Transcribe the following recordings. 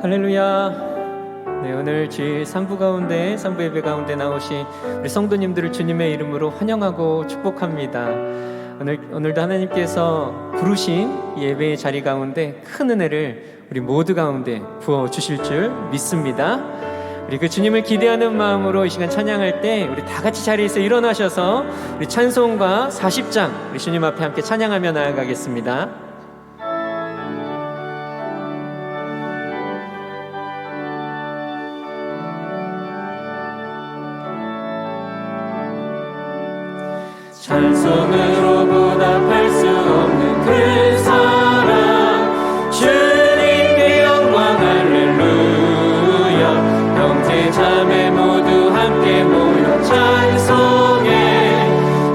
할렐루야. 네, 오늘 주일 3부 가운데 3부 예배 가운데 나오신 우리 성도님들을 주님의 이름으로 환영하고 축복합니다. 오늘도 하나님께서 부르신 예배의 자리 가운데 큰 은혜를 우리 모두 가운데 부어주실 줄 믿습니다. 우리 그 주님을 기대하는 마음으로 이 시간 찬양할 때 우리 다 같이 자리에서 일어나셔서 우리 찬송가 40장 우리 주님 앞에 함께 찬양하며 나아가겠습니다. 찬송으로 보답할 수 없는 그 사랑, 주님께 영광 할렐루야. 형제 자매 모두 함께 모여 찬송해,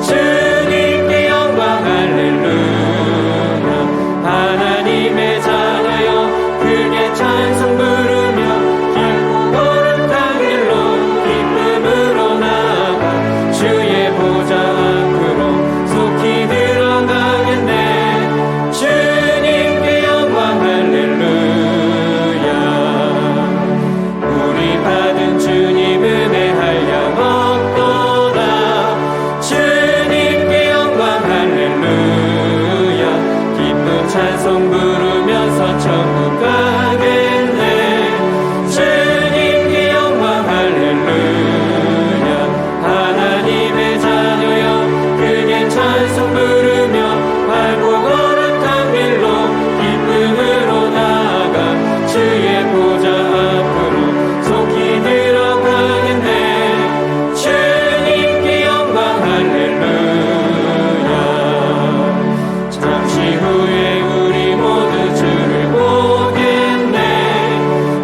주님께 영광 할렐루야. 하나님의 자녀여 크게 찬송 부르며 길고 거룩한 길로 기쁨으로 나아가 주의 보좌 속히 들어가겠네. 주님께 영광 할렐루야. 우리 받은 주님 은혜 한량 없도다. 주님께 영광 할렐루야. 기쁜 찬송 부르면서 천국 가겠네. 주님께 영광 할렐루야. 하나님의 자녀여 찬송 부르며 밝고 거룩한 길로 기쁨으로 나아가 주의 보좌 앞으로 속히 들어가겠네. 주님께 영광 할렐루야. 잠시 후에 우리 모두 주를 보겠네.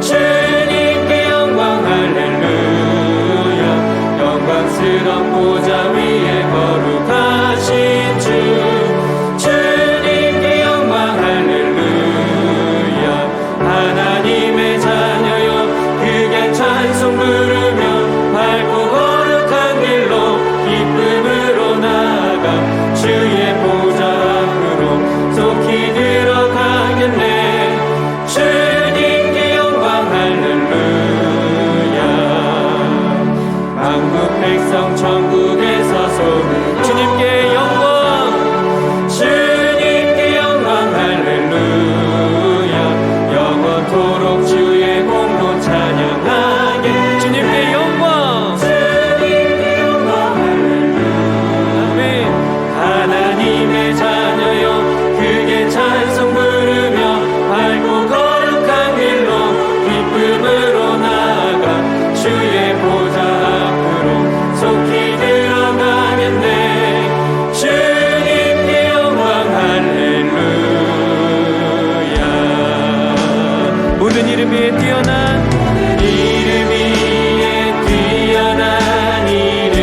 주님께 영광 할렐루야. 영광스러운 보좌 위에 거룩하신 주, 주님께 영광 할렐루야. 하나님의 자녀여 크게 찬송 부르며 밝고 거룩한 길로 기쁨으로 나아가 주의 보좌 앞으로 속히 들어가겠네. 주님께 영광 할렐루야. 만국 백성 천국에서 소리 주님께 영광, 주님께 영광 할렐루야. 영원토록 주의 공로 찬양하게 주님께 영광, 주님께 영광 할렐루야. 아멘. 하나님의 자녀여 크게 찬송 부르며 밝고 거룩한 길로 기쁨으로 나아가 주의 보좌 앞으로 속히 들어가겠네. 주님께 영광 할렐루야. 모든 이름 위에 뛰어난 이름 위에 뛰어난 이름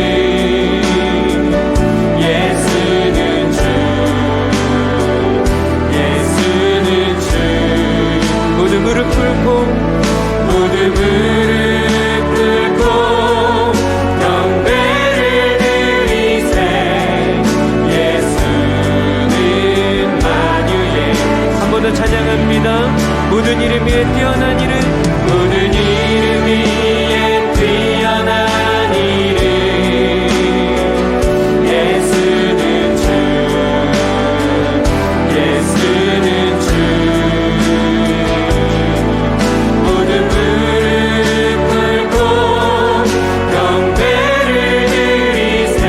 예수는 주, 예수는 주. 모두 무릎 꿇고 모두 무릎 꿇고 경배를 드리세. 예수는 만유의 한 번 더 찬양합니다. 모든 이름 위에 뛰어난 이름, 모든 이름 위에 뛰어난 이름 예수는 주, 예수는 주. 모든 무릎 꿇고 경배를 드리세.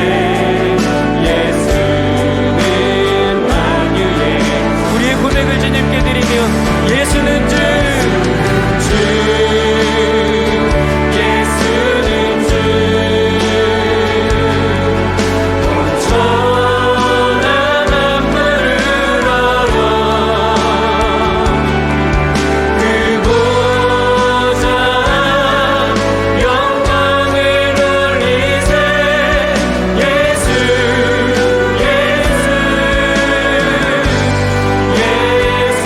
예수는 만유의 우리의 고백을 주님께 드리며 예수는 주, 주, 예수는 주. 온전한 만물을 알아 그 보좌 영광을 돌리세. 예수, 예수, 예수.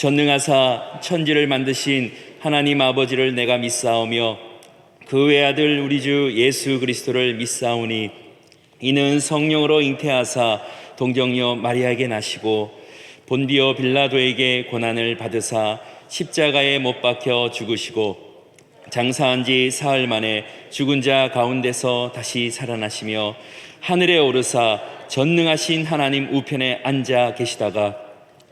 전능하사 천지를 만드신 하나님 아버지를 내가 믿사오며 그 외아들 우리 주 예수 그리스도를 믿사오니 이는 성령으로 잉태하사 동정녀 마리아에게 나시고 본디오 빌라도에게 고난을 받으사 십자가에 못 박혀 죽으시고 장사한 지 사흘 만에 죽은 자 가운데서 다시 살아나시며 하늘에 오르사 전능하신 하나님 우편에 앉아 계시다가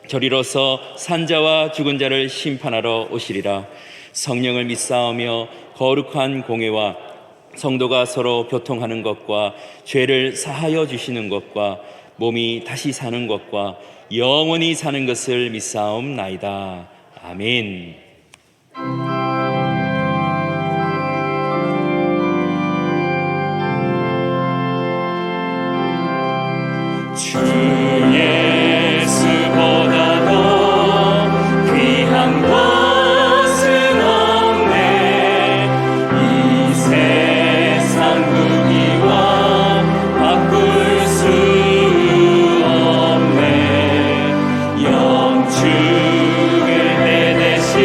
저리로서 산자와 죽은 자를 심판하러 오시리라. 성령을 믿사오며 거룩한 공회와 성도가 서로 교통하는 것과 죄를 사하여 주시는 것과 몸이 다시 사는 것과 영원히 사는 것을 믿사옵나이다. 아멘. 주 예수보다 더 귀한 것은 없네. 이 세상 무기와 바꿀 수 없네. 영축을 내 대신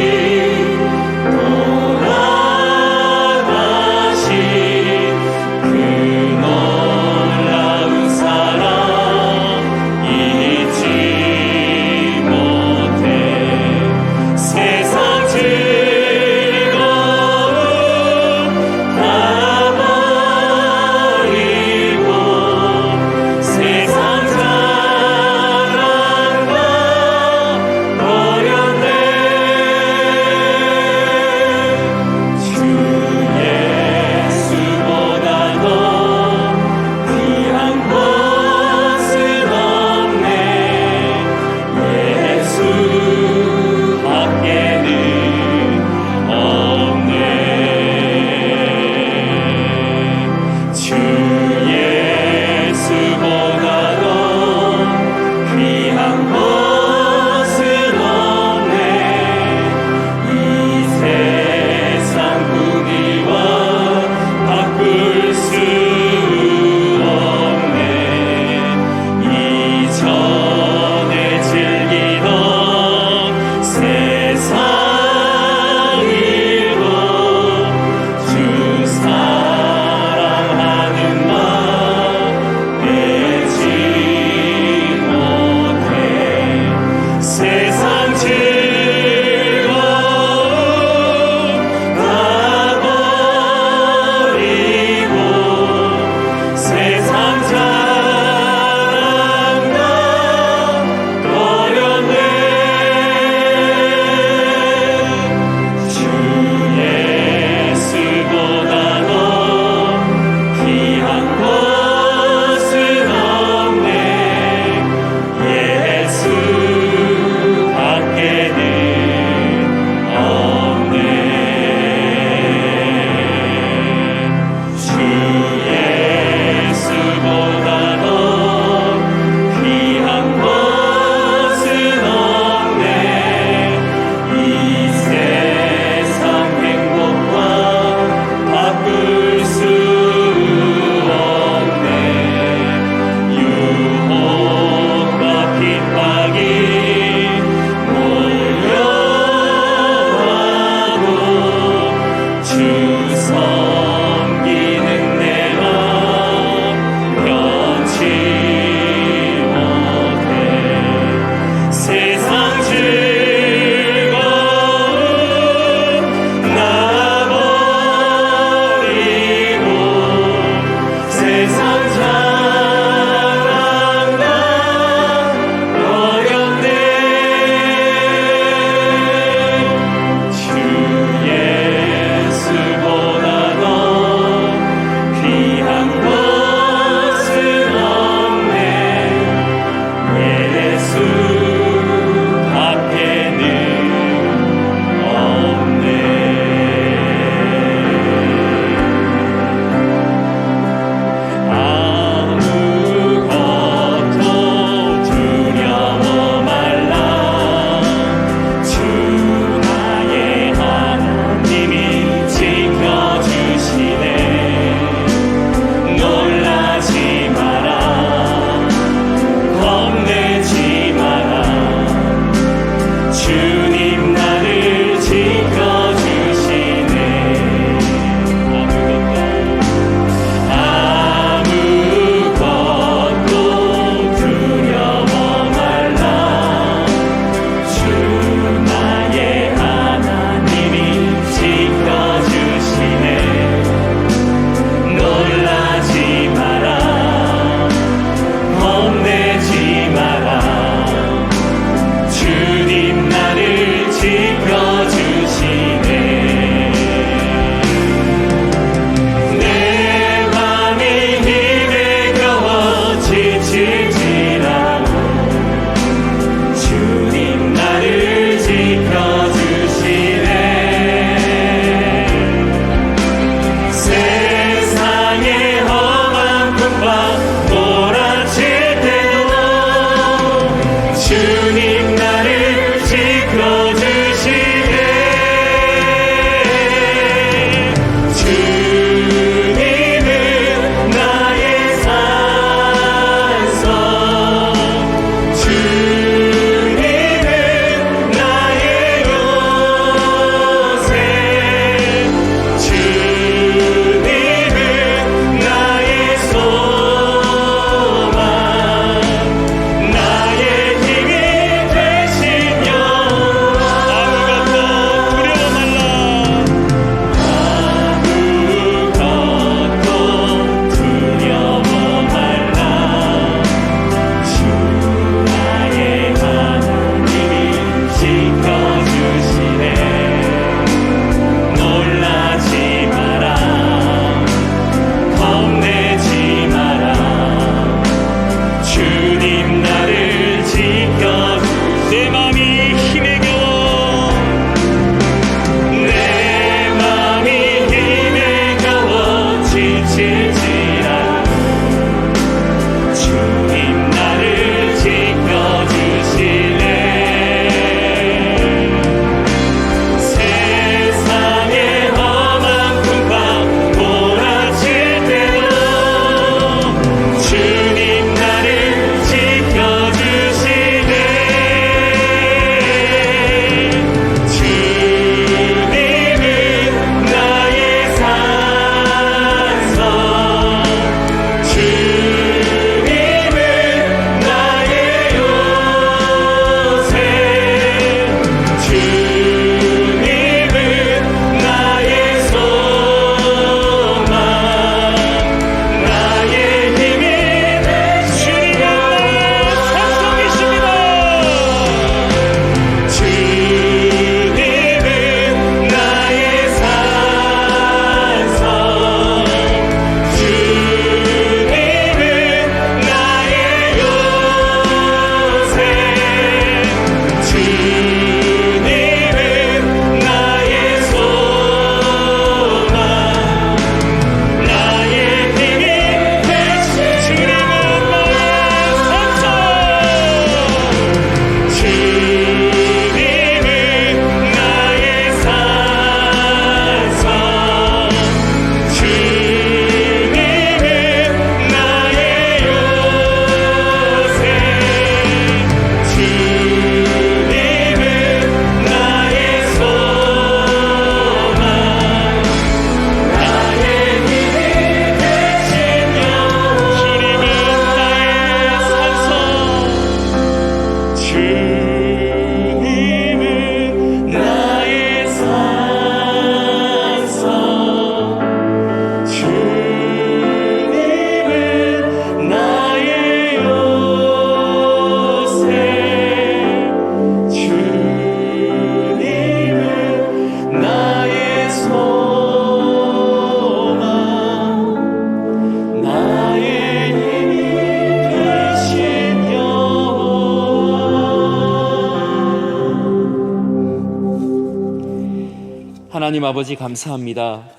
하나님 아버지 감사합니다.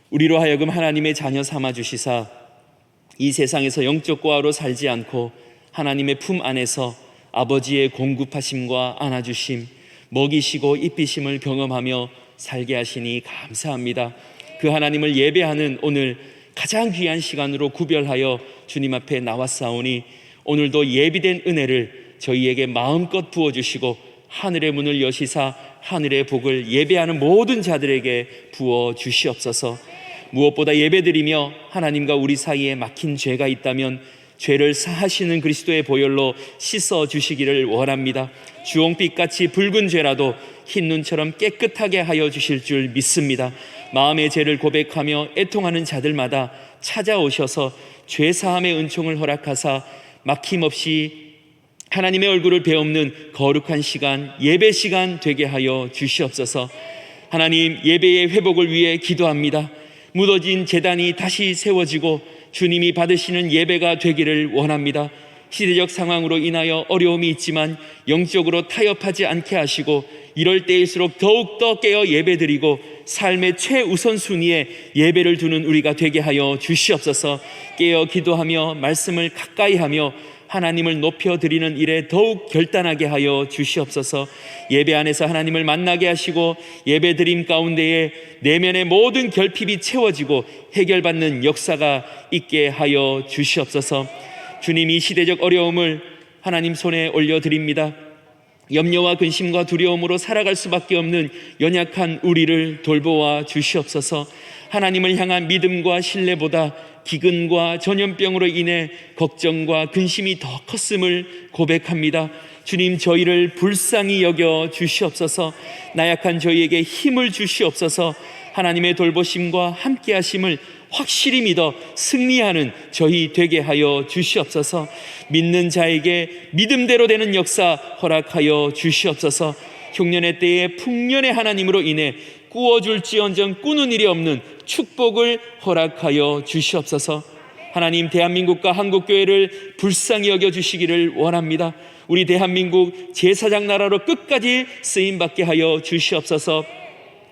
우리로 하여금 하나님의 자녀 삼아 주시사 이 세상에서 영적 고아로 살지 않고 하나님의 품 안에서 아버지의 공급하심과 안아주심, 먹이시고 입히심을 경험하며 살게 하시니 감사합니다. 그 하나님을 예배하는 오늘 가장 귀한 시간으로 구별하여 주님 앞에 나왔사오니 오늘도 예비된 은혜를 저희에게 마음껏 부어주시고 하늘의 문을 여시사 하늘의 복을 예배하는 모든 자들에게 부어 주시옵소서. 무엇보다 예배드리며 하나님과 우리 사이에 막힌 죄가 있다면 죄를 사하시는 그리스도의 보혈로 씻어 주시기를 원합니다. 주홍빛같이 붉은 죄라도 흰 눈처럼 깨끗하게 하여 주실 줄 믿습니다. 마음의 죄를 고백하며 애통하는 자들마다 찾아오셔서 죄사함의 은총을 허락하사 막힘없이 하나님의 얼굴을 베없는 거룩한 시간, 예배 시간 되게 하여 주시옵소서. 하나님, 예배의 회복을 위해 기도합니다. 무너진 제단이 다시 세워지고 주님이 받으시는 예배가 되기를 원합니다. 시대적 상황으로 인하여 어려움이 있지만 영적으로 타협하지 않게 하시고 이럴 때일수록 더욱더 깨어 예배드리고 삶의 최우선순위에 예배를 두는 우리가 되게 하여 주시옵소서. 깨어 기도하며 말씀을 가까이 하며 하나님을 높여드리는 일에 더욱 결단하게 하여 주시옵소서. 예배 안에서 하나님을 만나게 하시고 예배드림 가운데에 내면의 모든 결핍이 채워지고 해결받는 역사가 있게 하여 주시옵소서. 주님, 이 시대적 어려움을 하나님 손에 올려드립니다. 염려와 근심과 두려움으로 살아갈 수밖에 없는 연약한 우리를 돌보아 주시옵소서. 하나님을 향한 믿음과 신뢰보다 기근과 전염병으로 인해 걱정과 근심이 더 컸음을 고백합니다. 주님, 저희를 불쌍히 여겨 주시옵소서. 나약한 저희에게 힘을 주시옵소서. 하나님의 돌보심과 함께 하심을 확실히 믿어 승리하는 저희 되게 하여 주시옵소서. 믿는 자에게 믿음대로 되는 역사 허락하여 주시옵소서. 흉년의 때에 풍년의 하나님으로 인해 꾸어줄지언정 꾸는 일이 없는 축복을 허락하여 주시옵소서. 하나님, 대한민국과 한국교회를 불쌍히 여겨주시기를 원합니다. 우리 대한민국 제사장 나라로 끝까지 쓰임받게 하여 주시옵소서.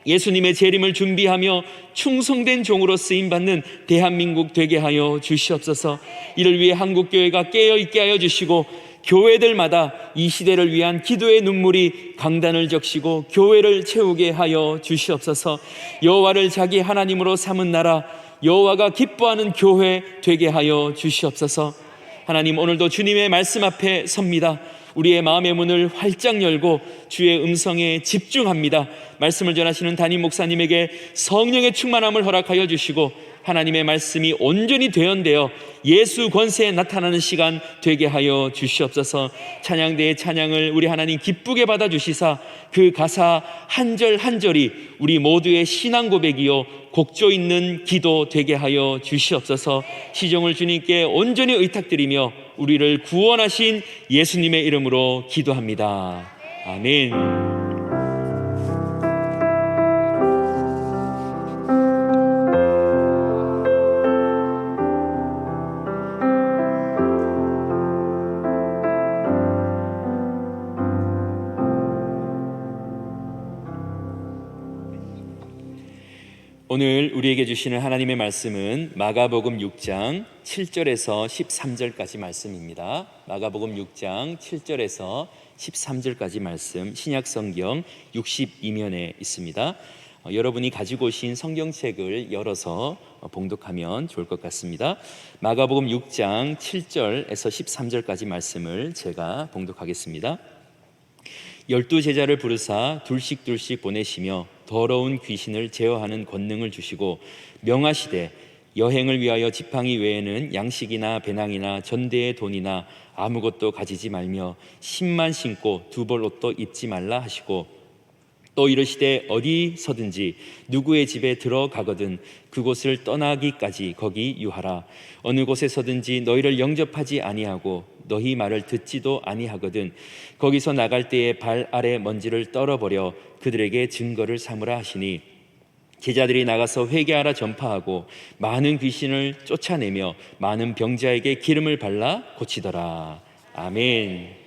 예수님의 재림을 준비하며 충성된 종으로 쓰임받는 대한민국 되게 하여 주시옵소서. 이를 위해 한국교회가 깨어있게 하여 주시고 교회들마다 이 시대를 위한 기도의 눈물이 강단을 적시고 교회를 채우게 하여 주시옵소서. 여호와를 자기 하나님으로 삼은 나라, 여호와가 기뻐하는 교회 되게 하여 주시옵소서. 하나님, 오늘도 주님의 말씀 앞에 섭니다. 우리의 마음의 문을 활짝 열고 주의 음성에 집중합니다. 말씀을 전하시는 담임 목사님에게 성령의 충만함을 허락하여 주시고 하나님의 말씀이 온전히 되어되어 예수 권세에 나타나는 시간 되게 하여 주시옵소서. 찬양대의 찬양을 우리 하나님 기쁘게 받아주시사 그 가사 한 절 한 절이 우리 모두의 신앙 고백이요 곡조 있는 기도 되게 하여 주시옵소서. 시종을 주님께 온전히 의탁드리며 우리를 구원하신 예수님의 이름으로 기도합니다. 아멘. 오늘 우리에게 주시는 하나님의 말씀은 마가복음 6장 7절에서 13절까지 말씀입니다. 마가복음 6장 7절에서 13절까지 말씀, 신약성경 62면에 있습니다. 여러분이 가지고 오신 성경책을 열어서 봉독하면 좋을 것 같습니다. 마가복음 6장 7절에서 13절까지 말씀을 제가 봉독하겠습니다. 12 제자를 부르사 둘씩 보내시며 더러운 귀신을 제어하는 권능을 주시고 명하시되 여행을 위하여 지팡이 외에는 양식이나 배낭이나 전대의 돈이나 아무것도 가지지 말며 신만 신고 두 벌 옷도 입지 말라 하시고 또 이르시되 어디서든지 누구의 집에 들어가거든 그곳을 떠나기까지 거기 유하라. 어느 곳에서든지 너희를 영접하지 아니하고 너희 말을 듣지도 아니하거든 거기서 나갈 때에 발 아래 먼지를 떨어버려 그들에게 증거를 삼으라 하시니 제자들이 나가서 회개하라 전파하고 많은 귀신을 쫓아내며 많은 병자에게 기름을 발라 고치더라. 아멘.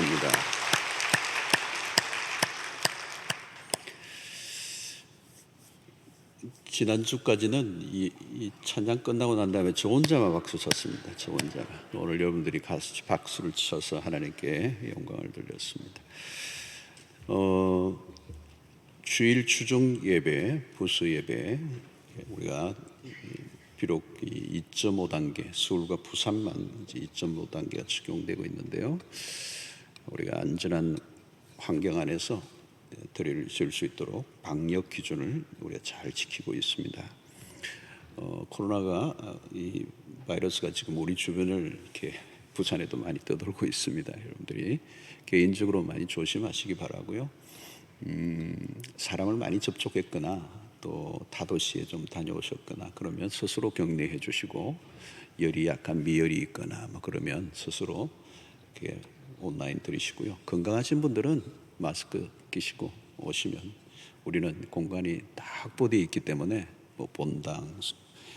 감사합니다. 지난주까지는 이 찬양 끝나고 난 다음에 저 혼자만 박수 쳤습니다. 저 혼자만. 오늘 여러분들이 같이 박수를 쳐서 하나님께 영광을 돌렸습니다. 주일 추종 예배, 부수 예배, 우리가 비록 2.5단계, 서울과 부산만 이제 2.5단계가 적용되고 있는데요. 우리가 안전한 환경 안에서 드릴 수 있도록 방역 기준을 우리가 잘 지키고 있습니다. 코로나가 이 바이러스가 지금 우리 주변을 이렇게 부산에도 많이 떠돌고 있습니다. 여러분들이 개인적으로 많이 조심하시기 바라고요. 사람을 많이 접촉했거나 또 타도시에 좀 다녀오셨거나 그러면 스스로 격리해 주시고, 열이 약간 미열이 있거나 뭐 그러면 스스로 이렇게 온라인 들으시고요. 건강하신 분들은 마스크 끼시고 오시면, 우리는 공간이 다 확보되어 있기 때문에 뭐 본당,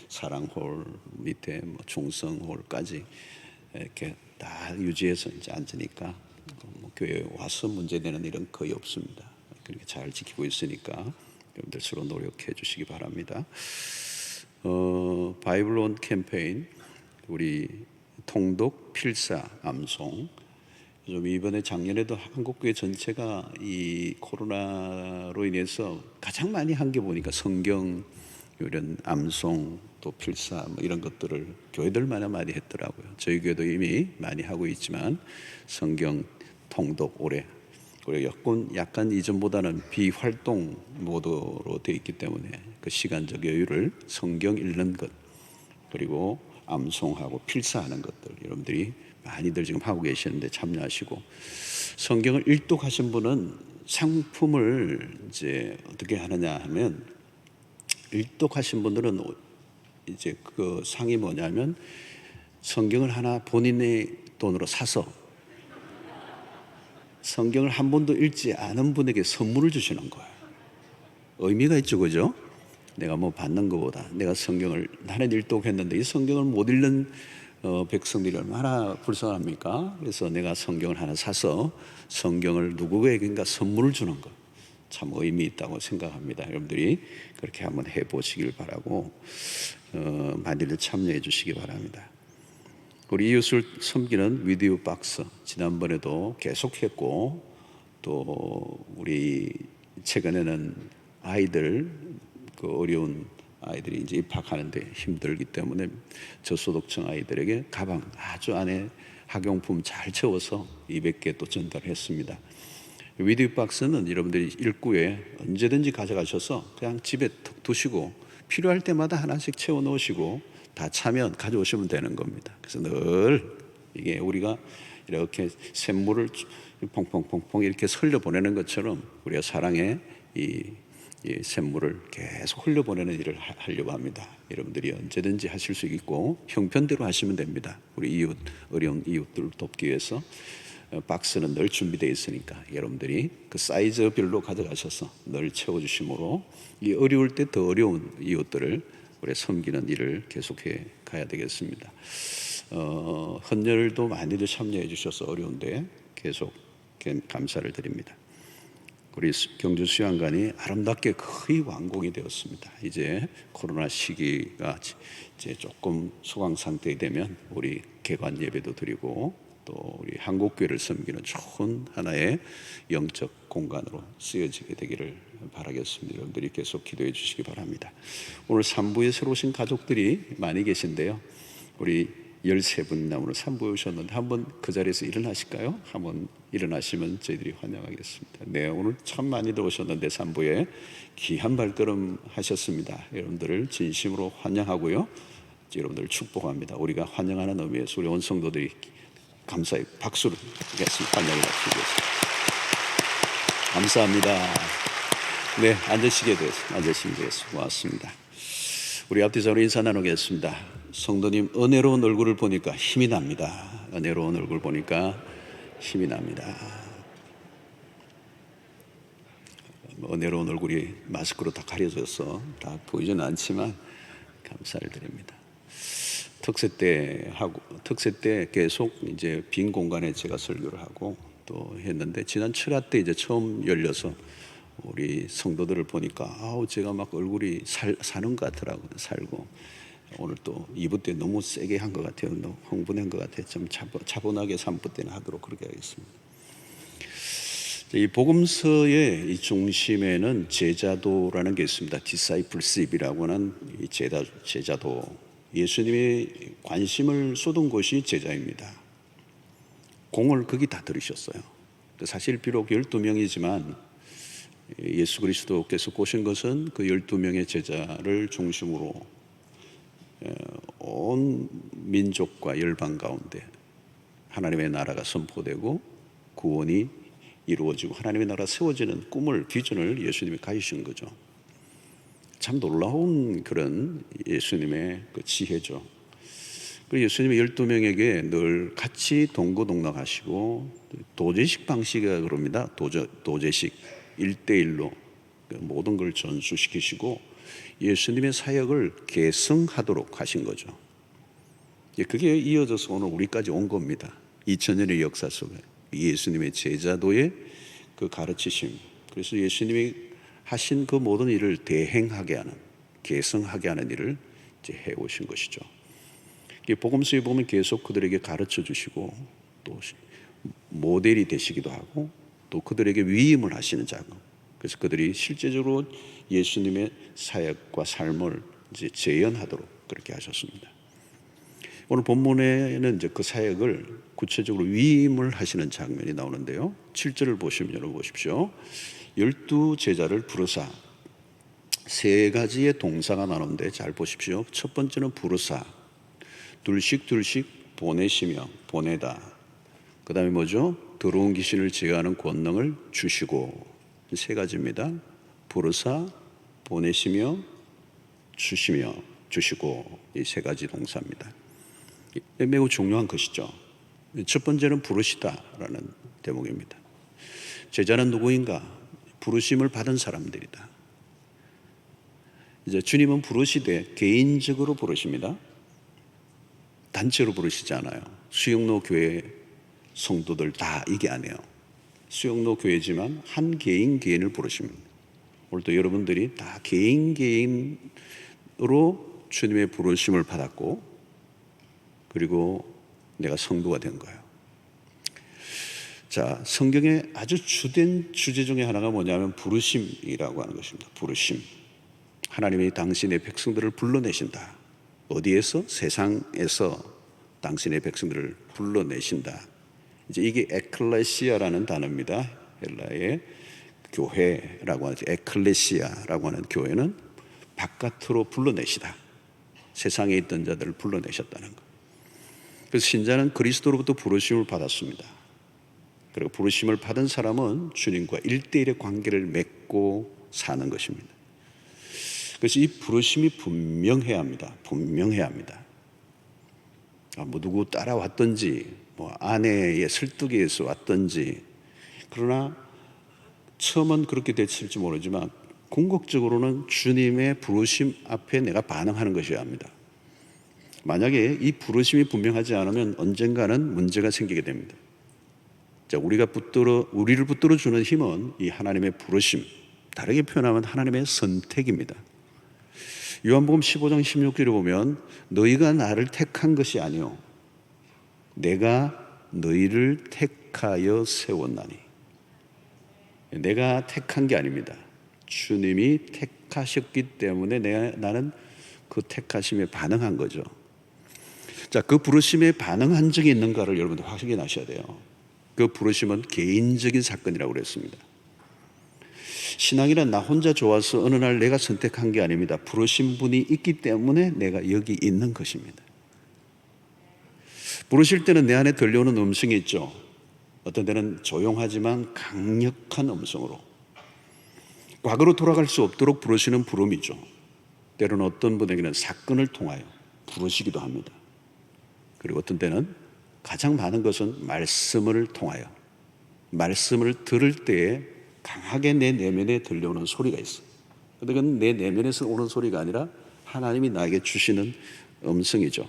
사랑홀 밑에 뭐 중성홀까지 이렇게 다 유지해서 이제 앉으니까 뭐 교회에 와서 문제되는 일은 거의 없습니다. 그렇게 잘 지키고 있으니까 여러분들 서로 노력해 주시기 바랍니다. 바이블온 캠페인, 우리 통독, 필사, 암송. 좀 이번에 작년에도 한국교회 전체가 이 코로나로 인해서 가장 많이 한 게 보니까 성경, 이런 암송, 또 필사 뭐 이런 것들을 교회들마다 많이 했더라고요. 저희 교회도 이미 많이 하고 있지만 성경 통독 올해 약간 이전보다는 비활동 모드로 되어 있기 때문에 그 시간적 여유를 성경 읽는 것, 그리고 암송하고 필사하는 것들 여러분들이 많이들 지금 하고 계시는데 참여하시고, 성경을 일독하신 분은 상품을 이제 어떻게 하느냐 하면, 일독하신 분들은 이제 그 상이 뭐냐면 성경을 하나 본인의 돈으로 사서 성경을 한 번도 읽지 않은 분에게 선물을 주시는 거예요. 의미가 있죠, 그죠? 내가 뭐 받는 것보다 내가 성경을 나는 일독했는데 이 성경을 못 읽는 백성들이 얼마나 불쌍합니까? 그래서 내가 성경을 하나 사서 성경을 누구에게인가 선물을 주는 것, 참 의미 있다고 생각합니다. 여러분들이 그렇게 한번 해보시길 바라고 많이들 참여해 주시기 바랍니다. 우리 이웃을 섬기는 위디오 박스 지난번에도 계속했고, 또 우리 최근에는 아이들, 그 어려운 아이들이 이제 입학하는데 힘들기 때문에 저소득층 아이들에게 가방 아주 안에 학용품 잘 채워서 200개 또 전달했습니다. 위디오 박스는 여러분들이 일구에 언제든지 가져가셔서 그냥 집에 툭 두시고 필요할 때마다 하나씩 채워 넣으시고 다 차면 가져오시면 되는 겁니다. 그래서 늘 이게 우리가 이렇게 샘물을 퐁퐁퐁퐁 이렇게 흘려 보내는 것처럼 우리가 사랑의 이 샘물을 계속 흘려 보내는 일을 하려고 합니다. 여러분들이 언제든지 하실 수 있고 형편대로 하시면 됩니다. 우리 이웃, 어려운 이웃들을 돕기 위해서 박스는 늘 준비되어 있으니까 여러분들이 그 사이즈별로 가져가셔서 늘 채워주심으로 이 어려울 때 더 어려운 이웃들을 우리 섬기는 일을 계속해 가야 되겠습니다. 헌혈도 많이들 참여해 주셔서 어려운데 계속 감사를 드립니다. 우리 경주 수양관이 아름답게 거의 완공이 되었습니다. 이제 코로나 시기가 이제 조금 소강 상태에 되면 우리 개관 예배도 드리고 또 우리 한국교회를 섬기는 좋은 하나의 영적 공간으로 쓰여지게 되기를 바라겠습니다. 여러분들이 계속 기도해 주시기 바랍니다. 오늘 3부에 새로 오신 가족들이 많이 계신데요. 우리 13분 오늘 3부에 오셨는데 한번 그 자리에서 일어나실까요? 한번 일어나시면 저희들이 환영하겠습니다. 네, 오늘 참 많이들 오셨는데 3부에 귀한 발걸음 하셨습니다. 여러분들을 진심으로 환영하고요. 여러분들을 축복합니다. 우리가 환영하는 의미에서 우리 온 성도들이 감사의 박수를 드리겠습니다. 환영을 드리겠습니다. 감사합니다. 네, 앉으시게 되겠습니다. 고맙습니다. 우리 앞뒤적으로 인사 나누겠습니다. 성도님, 은혜로운 얼굴을 보니까 힘이 납니다. 은혜로운 얼굴 보니까 힘이 납니다. 은혜로운 얼굴이 마스크로 다 가려져서 다 보이지는 않지만 감사를 드립니다. 특세 때 계속 이제 빈 공간에 제가 설교를 하고 또 했는데 지난 철야 때 이제 처음 열려서 우리 성도들을 보니까 아우 제가 막 얼굴이 사는 것 같더라고요. 살고 오늘 또 2부 때 너무 세게 한 것 같아요. 너무 흥분한 것 같아요. 좀 차분하게 3부 때는 하도록 그렇게 하겠습니다. 이 복음서의 이 중심에는 제자도라는 게 있습니다. discipleship이라고 하는 이 제자도. 예수님의 관심을 쏟은 곳이 제자입니다. 공을 거기 다 들이셨어요. 사실 비록 12명이지만 예수 그리스도께서 꼬신 것은 그 12명의 제자를 중심으로 온 민족과 열방 가운데 하나님의 나라가 선포되고 구원이 이루어지고 하나님의 나라 세워지는 꿈을, 비전을 예수님이 가지신 거죠. 참 놀라운 그런 예수님의 그 지혜죠. 그리고 예수님이 12명에게 늘 같이 동고동락하시고 도제식 방식이라 그럽니다. 도제식 1대1로 모든 걸 전수시키시고 예수님의 사역을 계승하도록 하신 거죠. 그게 이어져서 오늘 우리까지 온 겁니다. 2000년의 역사 속에 예수님의 제자도의 그 가르치심, 그래서 예수님이 하신 그 모든 일을 대행하게 하는, 계승하게 하는 일을 이제 해오신 것이죠. 복음서에 보면 계속 그들에게 가르쳐 주시고 또 모델이 되시기도 하고 또 그들에게 위임을 하시는 작업. 그래서 그들이 실제적으로 예수님의 사역과 삶을 이제 재현하도록 그렇게 하셨습니다. 오늘 본문에는 이제 그 사역을 구체적으로 위임을 하시는 장면이 나오는데요. 7절을 보시면 여러분 보십시오. 12제자를 부르사, 세 가지의 동사가 나오는데 잘 보십시오. 첫 번째는 부르사, 둘씩 보내시며, 보내다. 그 다음에 뭐죠? 더러운 귀신을 제어하는 권능을 주시고. 세 가지입니다. 부르사, 보내시며, 주시고. 이 세 가지 동사입니다. 매우 중요한 것이죠. 첫 번째는 부르시다라는 대목입니다. 제자는 누구인가? 부르심을 받은 사람들이다. 이제 주님은 부르시되 개인적으로 부르십니다. 단체로 부르시지 않아요. 수영로 교회 성도들 다 이게 아니에요. 수영로 교회지만 한 개인을 부르십니다. 오늘도 여러분들이 다 개인으로 주님의 부르심을 받았고 그리고 내가 성도가 된 거예요. 자, 성경의 아주 주된 주제 중에 하나가 뭐냐면 부르심이라고 하는 것입니다. 부르심. 하나님이 당신의 백성들을 불러내신다. 어디에서? 세상에서 당신의 백성들을 불러내신다. 이제 이게 에클레시아라는 단어입니다. 헬라의 교회라고 하는 에클레시아라고 하는 교회는 바깥으로 불러내시다. 세상에 있던 자들을 불러내셨다는 것. 그래서 신자는 그리스도로부터 부르심을 받았습니다. 그리고 부르심을 받은 사람은 주님과 1대1의 관계를 맺고 사는 것입니다. 그래서 이 부르심이 분명해야 합니다. 분명해야 합니다. 뭐 누구 따라왔든지 뭐 아내의 설득에 의해서 왔든지, 그러나 처음은 그렇게 됐을지 모르지만 궁극적으로는 주님의 부르심 앞에 내가 반응하는 것이어야 합니다. 만약에 이 부르심이 분명하지 않으면 언젠가는 문제가 생기게 됩니다. 자, 우리를 붙들어 주는 힘은 이 하나님의 부르심, 다르게 표현하면 하나님의 선택입니다. 요한복음 15장 16절에 보면 너희가 나를 택한 것이 아니요 내가 너희를 택하여 세웠나니. 내가 택한 게 아닙니다. 주님이 택하셨기 때문에 나는 그 택하심에 반응한 거죠. 자, 그 부르심에 반응한 적이 있는가를 여러분들 확인하셔야 돼요. 그 부르심은 개인적인 사건이라고 그랬습니다. 신앙이란 나 혼자 좋아서 어느 날 내가 선택한 게 아닙니다. 부르신 분이 있기 때문에 내가 여기 있는 것입니다. 부르실 때는 내 안에 들려오는 음성이 있죠. 어떤 때는 조용하지만 강력한 음성으로 과거로 돌아갈 수 없도록 부르시는 부름이죠. 때로는 어떤 분에게는 사건을 통하여 부르시기도 합니다. 그리고 어떤 때는 가장 많은 것은 말씀을 통하여, 말씀을 들을 때에 강하게 내 내면에 들려오는 소리가 있어요. 근데 그건 내 내면에서 오는 소리가 아니라 하나님이 나에게 주시는 음성이죠.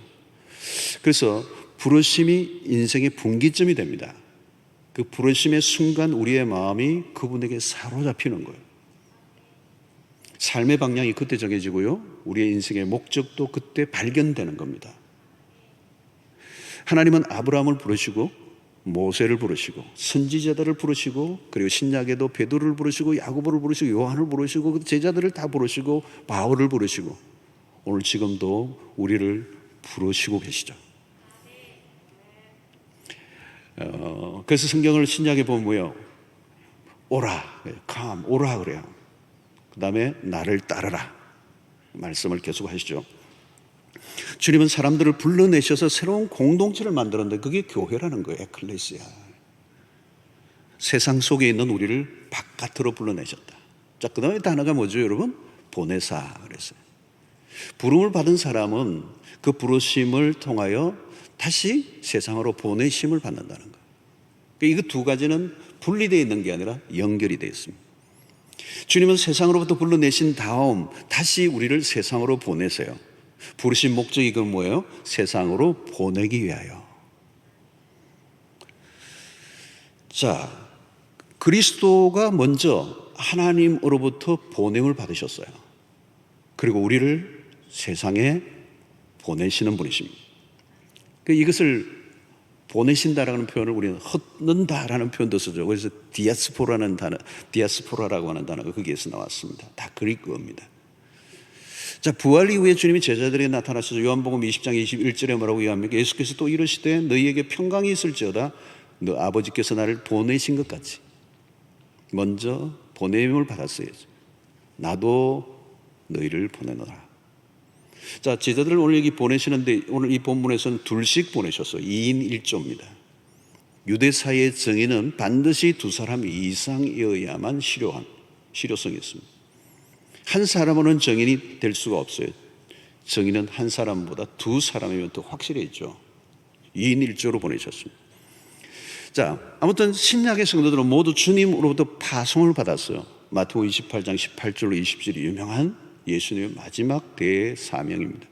그래서 부르심이 인생의 분기점이 됩니다. 그 부르심의 순간 우리의 마음이 그분에게 사로잡히는 거예요. 삶의 방향이 그때 정해지고요. 우리의 인생의 목적도 그때 발견되는 겁니다. 하나님은 아브라함을 부르시고 모세를 부르시고 선지자들을 부르시고 그리고 신약에도 베드로를 부르시고 야고보를 부르시고 요한을 부르시고 그 제자들을 다 부르시고 바울을 부르시고 오늘 지금도 우리를 부르시고 계시죠. 그래서 성경을 신약에 보면 뭐예요? 오라, come, 오라 그래요. 그 다음에 나를 따르라 말씀을 계속 하시죠. 주님은 사람들을 불러내셔서 새로운 공동체를 만들었는데 그게 교회라는 거예요. 에클레시아. 세상 속에 있는 우리를 바깥으로 불러내셨다. 자, 그 다음에 단어가 뭐죠, 여러분? 보내사 그랬어요. 부름을 받은 사람은 그 부르심을 통하여 다시 세상으로 보내심을 받는다는 거예요. 그러니까 이거 두 가지는 분리되어 있는 게 아니라 연결이 되어 있습니다. 주님은 세상으로부터 불러내신 다음 다시 우리를 세상으로 보내세요. 부르신 목적이 그 뭐예요? 세상으로 보내기 위하여. 자, 그리스도가 먼저 하나님으로부터 보냄을 받으셨어요. 그리고 우리를 세상에 보내시는 분이십니다. 이것을 보내신다라는 표현을 우리는 헛는다라는 표현도 쓰죠. 그래서 디아스포라라고 하는 단어가 거기에서 나왔습니다. 다 그리스어입니다. 자, 부활 이후에 주님이 제자들에게 나타나셔서 요한복음 20장 21절에 뭐라고 이야기합니까? 예수께서 또 이르시되 너희에게 평강이 있을지어다 너 아버지께서 나를 보내신 것 같이 먼저 보냄을 받았어야지. 나도 너희를 보내노라. 자, 제자들을 오늘 여기 보내시는데 오늘 이 본문에서는 둘씩 보내셨어요. 2인 1조입니다. 유대사의 정의는 반드시 두 사람 이상이어야만 실효성이 있습니다. 한 사람으로는 정인이 될 수가 없어요. 정의는 한 사람보다 두 사람이면 더 확실해지죠. 2인 1조로 보내셨습니다. 자, 아무튼 신약의 성도들은 모두 주님으로부터 파송을 받았어요. 마태복음 28장 18절로 20절이 유명한 예수님의 마지막 대사명입니다.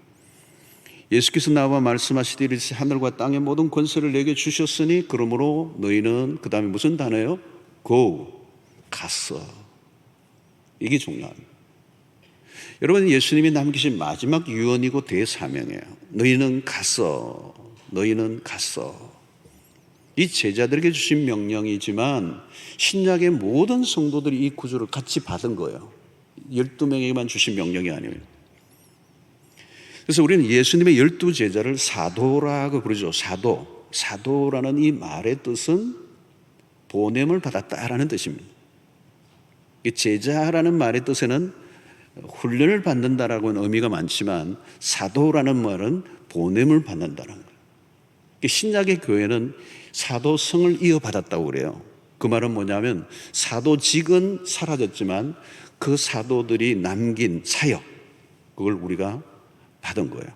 예수께서 나와 말씀하시되 이르시되 하늘과 땅의 모든 권세를 내게 주셨으니 그러므로 너희는 그 다음에 무슨 단어예요? Go, 갔어. 이게 중요합니다. 여러분, 예수님이 남기신 마지막 유언이고 대사명이에요. 너희는 갔어. 너희는 갔어. 이 제자들에게 주신 명령이지만 신약의 모든 성도들이 이 구조를 같이 받은 거예요. 12명에게만 주신 명령이 아니에요. 그래서 우리는 예수님의 12제자를 사도라고 부르죠. 사도라는 이 말의 뜻은 보냄을 받았다라는 뜻입니다. 제자라는 말의 뜻에는 훈련을 받는다라고는 의미가 많지만 사도라는 말은 보냄을 받는다는 거예요. 신약의 교회는 사도성을 이어받았다고 그래요. 그 말은 뭐냐면 사도직은 사라졌지만 그 사도들이 남긴 사역, 그걸 우리가 받은 거예요.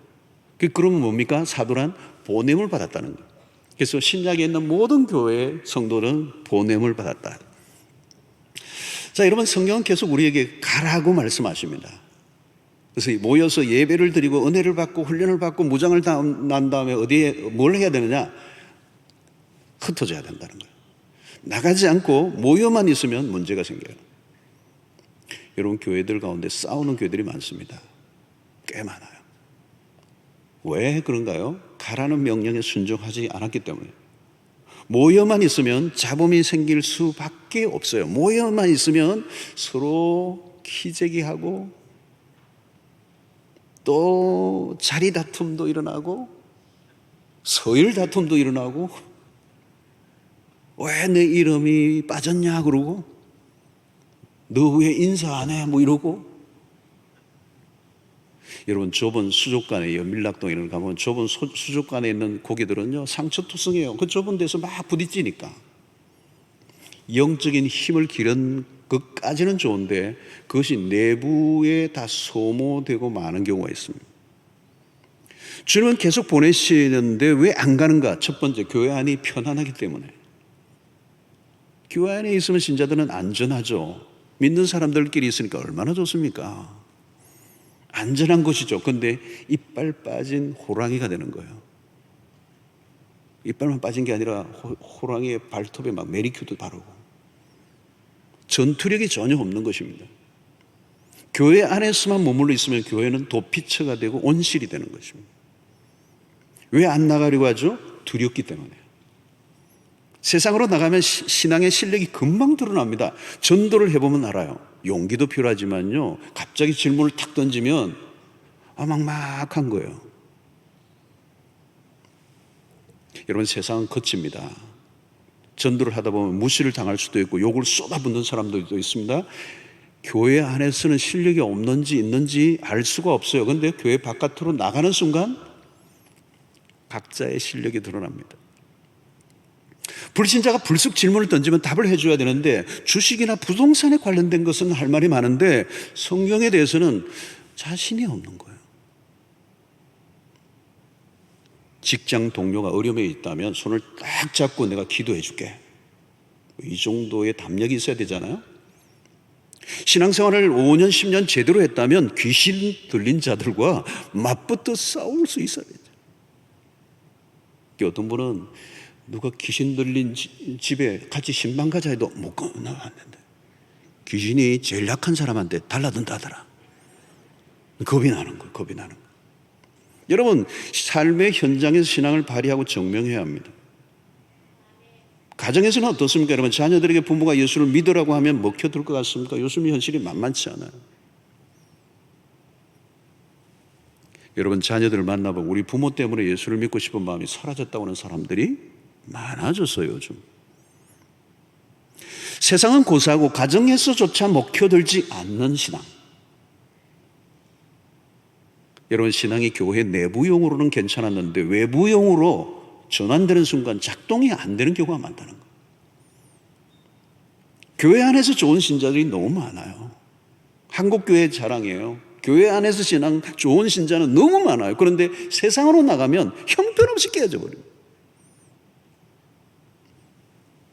그러면 뭡니까? 사도란 보냄을 받았다는 거예요. 그래서 신약에 있는 모든 교회의 성도는 보냄을 받았다. 자, 여러분, 성경은 계속 우리에게 가라고 말씀하십니다. 그래서 모여서 예배를 드리고 은혜를 받고 훈련을 받고 무장을 난 다음에 어디에 뭘 해야 되느냐? 흩어져야 된다는 거예요. 나가지 않고 모여만 있으면 문제가 생겨요. 여러분, 교회들 가운데 싸우는 교회들이 많습니다. 꽤 많아요. 왜 그런가요? 가라는 명령에 순종하지 않았기 때문에. 모여만 있으면 잡음이 생길 수밖에 없어요. 모여만 있으면 서로 기재기하고 또 자리 다툼도 일어나고 서열 다툼도 일어나고 왜 내 이름이 빠졌냐 그러고 너 왜 인사 안 해? 뭐 이러고. 여러분, 좁은 수족관에 밀락동 이런 데 가면 좁은 수족관에 있는 고기들은요 상처투성이에요. 그 좁은 데서 막 부딪히니까. 영적인 힘을 기른 것까지는 좋은데 그것이 내부에 다 소모되고 많은 경우가 있습니다. 주님은 계속 보내시는데 왜 안 가는가? 첫 번째, 교회 안이 편안하기 때문에. 교회 안에 있으면 신자들은 안전하죠. 믿는 사람들끼리 있으니까 얼마나 좋습니까? 안전한 곳이죠. 그런데 이빨 빠진 호랑이가 되는 거예요. 이빨만 빠진 게 아니라 호랑이의 발톱에 막 메리큐도 바르고 전투력이 전혀 없는 것입니다. 교회 안에서만 머물러 있으면 교회는 도피처가 되고 온실이 되는 것입니다. 왜 안 나가려고 하죠? 두렵기 때문에. 세상으로 나가면 신앙의 실력이 금방 드러납니다. 전도를 해보면 알아요. 용기도 필요하지만요, 갑자기 질문을 탁 던지면 막막한 거예요. 여러분, 세상은 거칩니다. 전도를 하다 보면 무시를 당할 수도 있고 욕을 쏟아붓는 사람들도 있습니다. 교회 안에서는 실력이 없는지 있는지 알 수가 없어요. 그런데 교회 바깥으로 나가는 순간 각자의 실력이 드러납니다. 불신자가 불쑥 질문을 던지면 답을 해줘야 되는데, 주식이나 부동산에 관련된 것은 할 말이 많은데 성경에 대해서는 자신이 없는 거예요. 직장 동료가 어려움에 있다면 손을 딱 잡고 내가 기도해 줄게, 이 정도의 담력이 있어야 되잖아요. 신앙생활을 5년 10년 제대로 했다면 귀신 들린 자들과 맞붙어 싸울 수 있어야 되죠. 어떤 분은 누가 귀신 들린 집에 같이 신방 가자 해도 못 나왔는데 귀신이 제일 약한 사람한테 달라든다더라. 겁이 나는 거예요. 겁이 나는 거예요. 여러분, 삶의 현장에서 신앙을 발휘하고 증명해야 합니다. 가정에서는 어떻습니까? 여러분, 자녀들에게 부모가 예수를 믿으라고 하면 먹혀들 것 같습니까? 요즘 현실이 만만치 않아요. 여러분, 자녀들을 만나보면 우리 부모 때문에 예수를 믿고 싶은 마음이 사라졌다고 하는 사람들이 많아졌어요, 요즘. 세상은 고사하고 가정에서조차 먹혀들지 않는 신앙. 여러분, 신앙이 교회 내부용으로는 괜찮았는데 외부용으로 전환되는 순간 작동이 안 되는 경우가 많다는 거예요. 교회 안에서 좋은 신자들이 너무 많아요. 한국교회의 자랑이에요. 교회 안에서 신앙 좋은 신자는 너무 많아요. 그런데 세상으로 나가면 형편없이 깨져 버려요.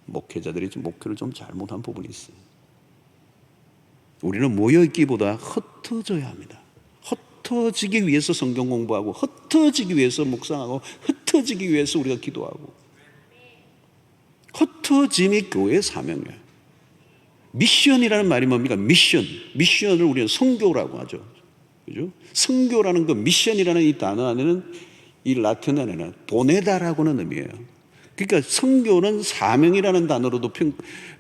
목회자들이 목회를 좀 잘못한 부분이 있어요. 우리는 모여있기보다 흩어져야 합니다. 흩어지기 위해서 성경 공부하고, 흩어지기 위해서 묵상하고, 흩어지기 위해서 우리가 기도하고. 흩어짐이 교회의 사명이에요. 미션이라는 말이 뭡니까? 미션을 우리는 선교라고 하죠. 그죠? 선교라는 그 미션이라는 이 단어 안에는, 이 라틴 안에는 보내다라고는 의미예요. 그러니까 선교는 사명이라는 단어로도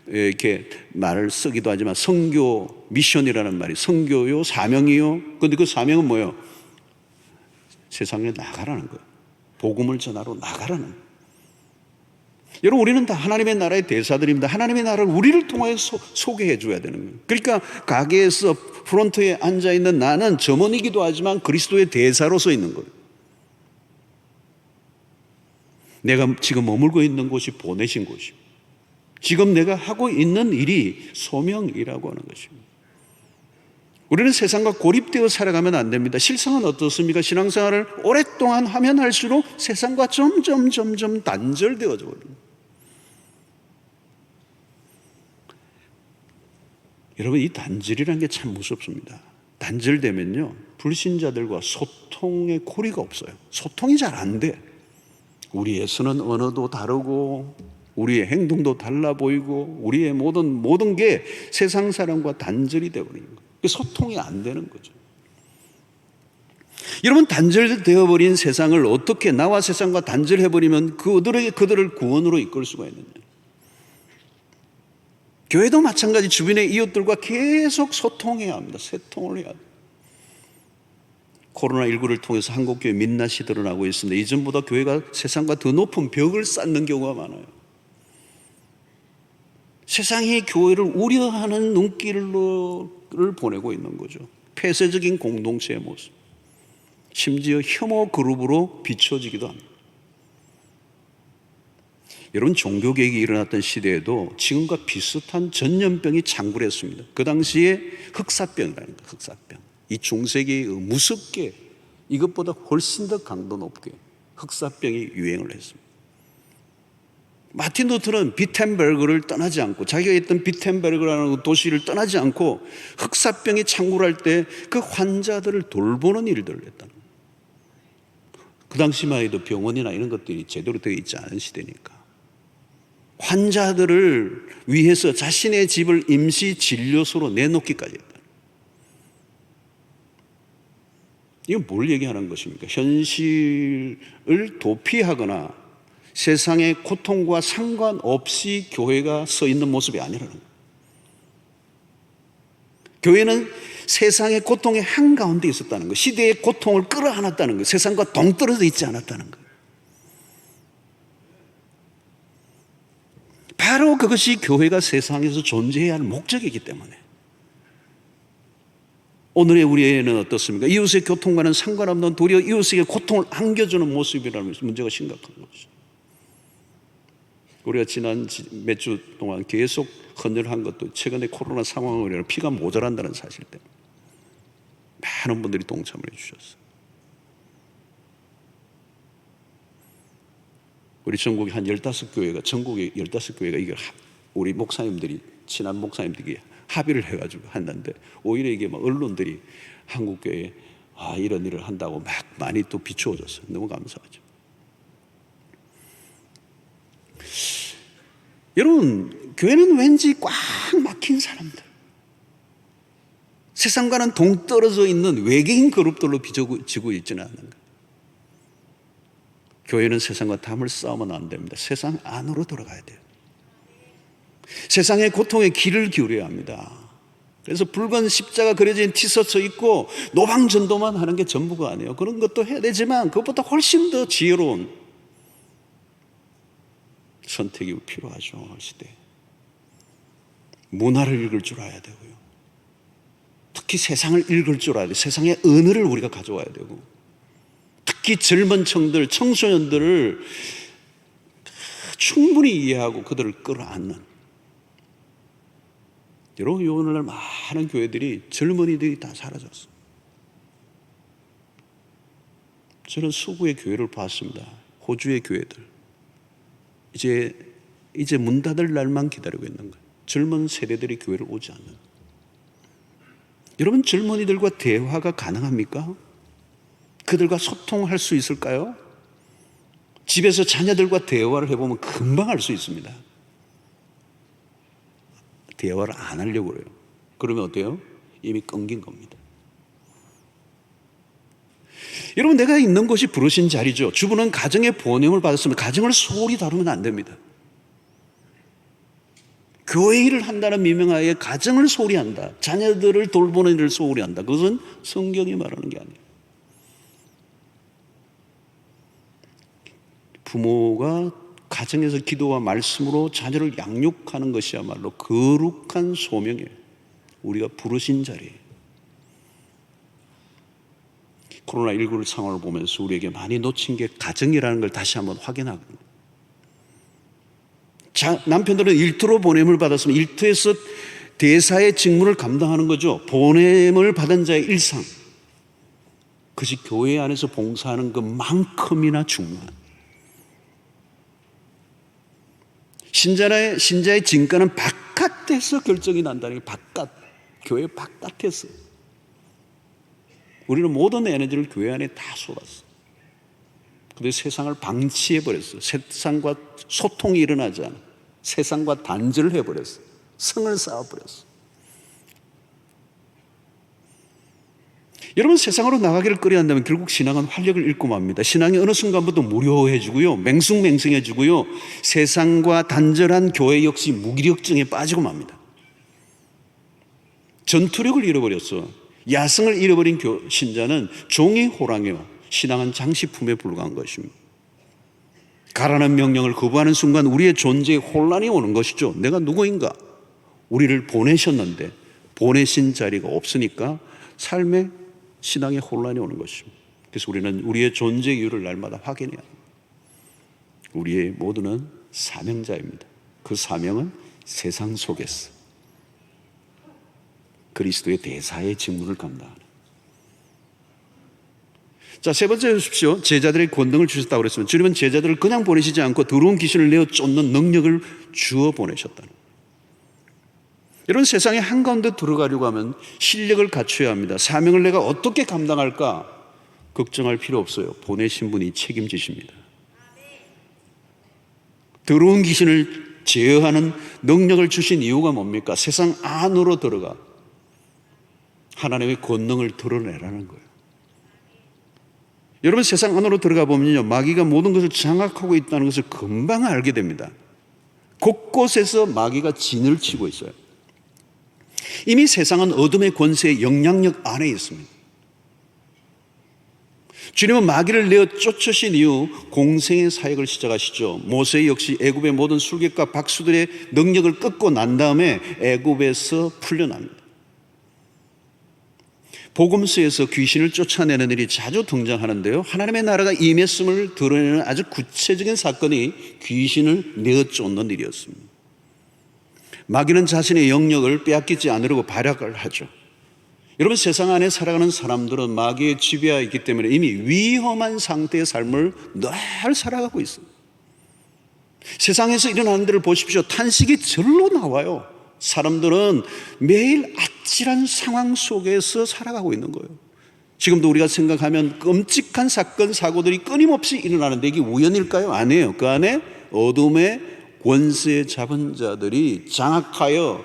이렇게 말을 쓰기도 하지만, 선교, 미션이라는 말이 선교요, 사명이요. 그런데 그 사명은 뭐예요? 세상에 나가라는 거예요. 복음을 전하러 나가라는 거예요. 여러분, 우리는 다 하나님의 나라의 대사들입니다. 하나님의 나라를 우리를 통해서 소개해 줘야 되는 거예요. 그러니까 가게에서 프론트에 앉아있는 나는 점원이기도 하지만 그리스도의 대사로서 있는 거예요. 내가 지금 머물고 있는 곳이 보내신 곳이고, 지금 내가 하고 있는 일이 소명이라고 하는 것입니다. 우리는 세상과 고립되어 살아가면 안 됩니다. 실상은 어떻습니까? 신앙생활을 오랫동안 하면 할수록 세상과 점점 단절되어져 버립니다. 여러분, 이 단절이라는 게 참 무섭습니다. 단절되면요, 불신자들과 소통의 고리가 없어요. 소통이 잘 안 돼. 우리의 쓰는 언어도 다르고 우리의 행동도 달라 보이고 우리의 모든 게 세상 사람과 단절이 되어버리는 거예요. 소통이 안 되는 거죠. 여러분, 단절되어버린 세상을 어떻게, 나와 세상과 단절해버리면 그들을 구원으로 이끌 수가 있느냐. 교회도 마찬가지, 주변의 이웃들과 계속 소통해야 합니다. 소통을 해야 돼요. 코로나19를 통해서 한국교회 민낯이 드러나고 있습니다. 이전보다 교회가 세상과 더 높은 벽을 쌓는 경우가 많아요. 세상이 교회를 우려하는 눈길을 보내고 있는 거죠. 폐쇄적인 공동체의 모습, 심지어 혐오 그룹으로 비춰지기도 합니다. 여러분, 종교개혁이 일어났던 시대에도 지금과 비슷한 전염병이 창궐했습니다. 그 당시에 흑사병이라는 거예요. 흑사병. 이 중세기에 무섭게, 이것보다 훨씬 더 강도 높게 흑사병이 유행을 했습니다. 마틴 루터는 비텐베르그를 떠나지 않고, 자기가 있던 비텐베르그라는 도시를 떠나지 않고 흑사병이 창궐할 때 그 환자들을 돌보는 일들을 했다는 거예요. 그 당시만 해도 병원이나 이런 것들이 제대로 되어 있지 않은 시대니까 환자들을 위해서 자신의 집을 임시 진료소로 내놓기까지 했다. 이건 뭘 얘기하는 것입니까? 현실을 도피하거나 세상의 고통과 상관없이 교회가 서 있는 모습이 아니라는 거예요. 교회는 세상의 고통의 한가운데 있었다는 거예요. 시대의 고통을 끌어안았다는 거예요. 세상과 동떨어져 있지 않았다는 거예요. 바로 그것이 교회가 세상에서 존재해야 할 목적이기 때문에 오늘의 우리에는 어떻습니까? 이웃의 고통과는 상관없는 도리어 이웃에게 고통을 안겨주는 모습이라는 문제가 심각한 것이죠. 우리가 지난 몇 주 동안 계속 헌혈한 것도 최근에 코로나 상황으로 인해 피가 모자란다는 사실 때문에 많은 분들이 동참을 해주셨어요. 우리 전국에 한 15교회가, 전국에 15교회가 이걸 우리 목사님들이, 친한 목사님들이 합의를 해가지고 했는데 오히려 이게 막 언론들이 한국교회에 이런 일을 한다고 막 많이 또 비추어졌어요. 너무 감사하죠. 여러분, 교회는 왠지 꽉 막힌 사람들, 세상과는 동떨어져 있는 외계인 그룹들로 빚어지고 있지는 않는 거예요. 교회는 세상과 담을 싸우면 안 됩니다. 세상 안으로 돌아가야 돼요. 세상의 고통에 귀를 기울여야 합니다. 그래서 붉은 십자가 그려진 티셔츠 입고 노방전도만 하는 게 전부가 아니에요. 그런 것도 해야 되지만 그것보다 훨씬 더 지혜로운 선택이 필요하죠. 시대에 문화를 읽을 줄 알아야 되고요. 특히 세상을 읽을 줄 알아야 돼요. 세상의 은혜를 우리가 가져와야 되고, 특히 젊은 청들, 청소년들을 충분히 이해하고 그들을 끌어안는. 여러분, 오늘날 많은 교회들이 젊은이들이 다 사라졌어요. 저는 서구의 교회를 봤습니다. 호주의 교회들. 이제 문 닫을 날만 기다리고 있는 거예요. 젊은 세대들이 교회를 오지 않는. 여러분, 젊은이들과 대화가 가능합니까? 그들과 소통할 수 있을까요? 집에서 자녀들과 대화를 해보면 금방 할 수 있습니다. 대화를 안 하려고 그래요. 그러면 어때요? 이미 끊긴 겁니다. 여러분, 내가 있는 곳이 부르신 자리죠. 주부는 가정의 보냄을 받았으면 가정을 소홀히 다루면 안 됩니다. 교회 일을 한다는 미명하에 가정을 소홀히 한다, 자녀들을 돌보는 일을 소홀히 한다, 그것은 성경이 말하는 게 아니에요. 부모가 가정에서 기도와 말씀으로 자녀를 양육하는 것이야말로 거룩한 소명이에요. 우리가 부르신 자리예요. 코로나19를 상황을 보면서 우리에게 많이 놓친 게 가정이라는 걸 다시 한번 확인하고, 남편들은 일터로 보냄을 받았으면 일터에서 대사의 직무를 감당하는 거죠. 보냄을 받은 자의 일상, 그것이 교회 안에서 봉사하는 것만큼이나 중요한. 신자의 진가는 바깥에서 결정이 난다는 게, 바깥, 교회 바깥에서. 우리는 모든 에너지를 교회 안에 다 쏟았어. 그런데 세상을 방치해버렸어. 세상과 소통이 일어나지 않아. 세상과 단절을 해버렸어. 성을 쌓아버렸어. 여러분, 세상으로 나가기를 꺼려 한다면 결국 신앙은 활력을 잃고 맙니다. 신앙이 어느 순간부터 무료해지고요, 맹숭맹숭해지고요, 세상과 단절한 교회 역시 무기력증에 빠지고 맙니다. 전투력을 잃어버렸어. 야성을 잃어버린 신자는 종이 호랑이요, 신앙은 장식품에 불과한 것입니다. 가라는 명령을 거부하는 순간 우리의 존재에 혼란이 오는 것이죠. 내가 누구인가? 우리를 보내셨는데 보내신 자리가 없으니까 삶에, 신앙에 혼란이 오는 것입니다. 그래서 우리는 우리의 존재 이유를 날마다 확인해야 합니다. 우리의 모두는 사명자입니다. 그 사명은 세상 속에서 그리스도의 대사의 직무를 감당하는. 자, 세 번째 보십시오. 제자들의 권능을 주셨다고 그랬으면, 주님은 제자들을 그냥 보내시지 않고 더러운 귀신을 내어 쫓는 능력을 주어 보내셨다는. 이런 세상의 한가운데 들어가려고 하면 실력을 갖춰야 합니다. 사명을 내가 어떻게 감당할까? 걱정할 필요 없어요. 보내신 분이 책임지십니다. 더러운 귀신을 제어하는 능력을 주신 이유가 뭡니까? 세상 안으로 들어가 하나님의 권능을 드러내라는 거예요. 여러분, 세상 안으로 들어가 보면요, 마귀가 모든 것을 장악하고 있다는 것을 금방 알게 됩니다. 곳곳에서 마귀가 진을 치고 있어요. 이미 세상은 어둠의 권세의 영향력 안에 있습니다. 주님은 마귀를 내어 쫓으신 이후 공생의 사역을 시작하시죠. 모세 역시 애굽의 모든 술객과 박수들의 능력을 끊고 난 다음에 애굽에서 풀려납니다. 복음서에서 귀신을 쫓아내는 일이 자주 등장하는데요, 하나님의 나라가 임했음을 드러내는 아주 구체적인 사건이 귀신을 내어 쫓는 일이었습니다. 마귀는 자신의 영역을 빼앗기지 않으려고 발악을 하죠. 여러분, 세상 안에 살아가는 사람들은 마귀의 지배하에 있기 때문에 이미 위험한 상태의 삶을 늘 살아가고 있습니다. 세상에서 일어나는 데를 보십시오. 탄식이 절로 나와요. 사람들은 매일 아찔한 상황 속에서 살아가고 있는 거예요. 지금도 우리가 생각하면 끔찍한 사건, 사고들이 끊임없이 일어나는데 이게 우연일까요? 아니에요. 그 안에 어둠의 권세 잡은 자들이 장악하여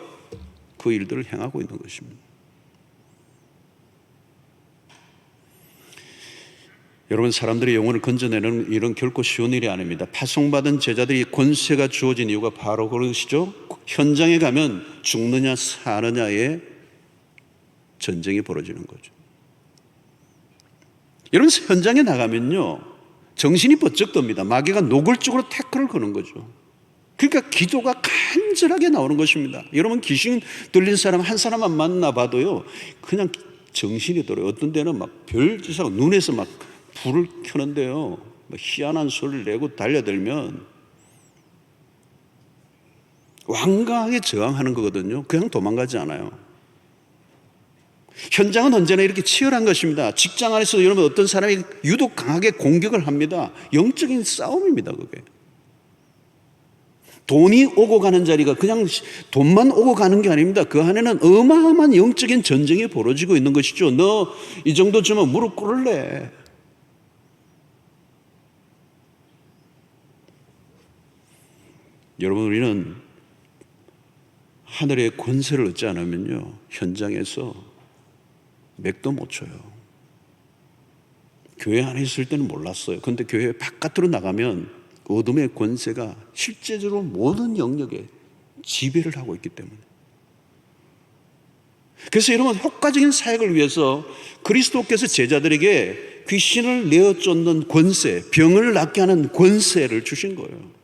그 일들을 행하고 있는 것입니다. 여러분, 사람들의 영혼을 건져내는 일은 결코 쉬운 일이 아닙니다. 파송받은 제자들이 권세가 주어진 이유가 바로 그것이죠. 현장에 가면 죽느냐 사느냐의 전쟁이 벌어지는 거죠. 여러분, 현장에 나가면요, 정신이 번쩍 듭니다. 마귀가 노골적으로 태클을 거는 거죠. 그러니까 기도가 간절하게 나오는 것입니다. 여러분, 귀신 들린 사람 한 사람만 만나봐도요, 그냥 정신이 들어요. 어떤 데는 막 별짓하고 눈에서 막 불을 켜는데요, 희한한 소리를 내고 달려들면 완강하게 저항하는 거거든요. 그냥 도망가지 않아요. 현장은 언제나 이렇게 치열한 것입니다. 직장 안에서 여러분, 어떤 사람이 유독 강하게 공격을 합니다. 영적인 싸움입니다, 그게. 돈이 오고 가는 자리가 그냥 돈만 오고 가는 게 아닙니다. 그 안에는 어마어마한 영적인 전쟁이 벌어지고 있는 것이죠. 너 이 정도 주면 무릎 꿇을래? 여러분, 우리는 하늘의 권세를 얻지 않으면요, 현장에서 맥도 못 쳐요. 교회 안에 있을 때는 몰랐어요. 그런데 교회 바깥으로 나가면 어둠의 권세가 실제적으로 모든 영역에 지배를 하고 있기 때문에. 그래서 여러분, 효과적인 사역을 위해서 그리스도께서 제자들에게 귀신을 내어 쫓는 권세, 병을 낫게 하는 권세를 주신 거예요.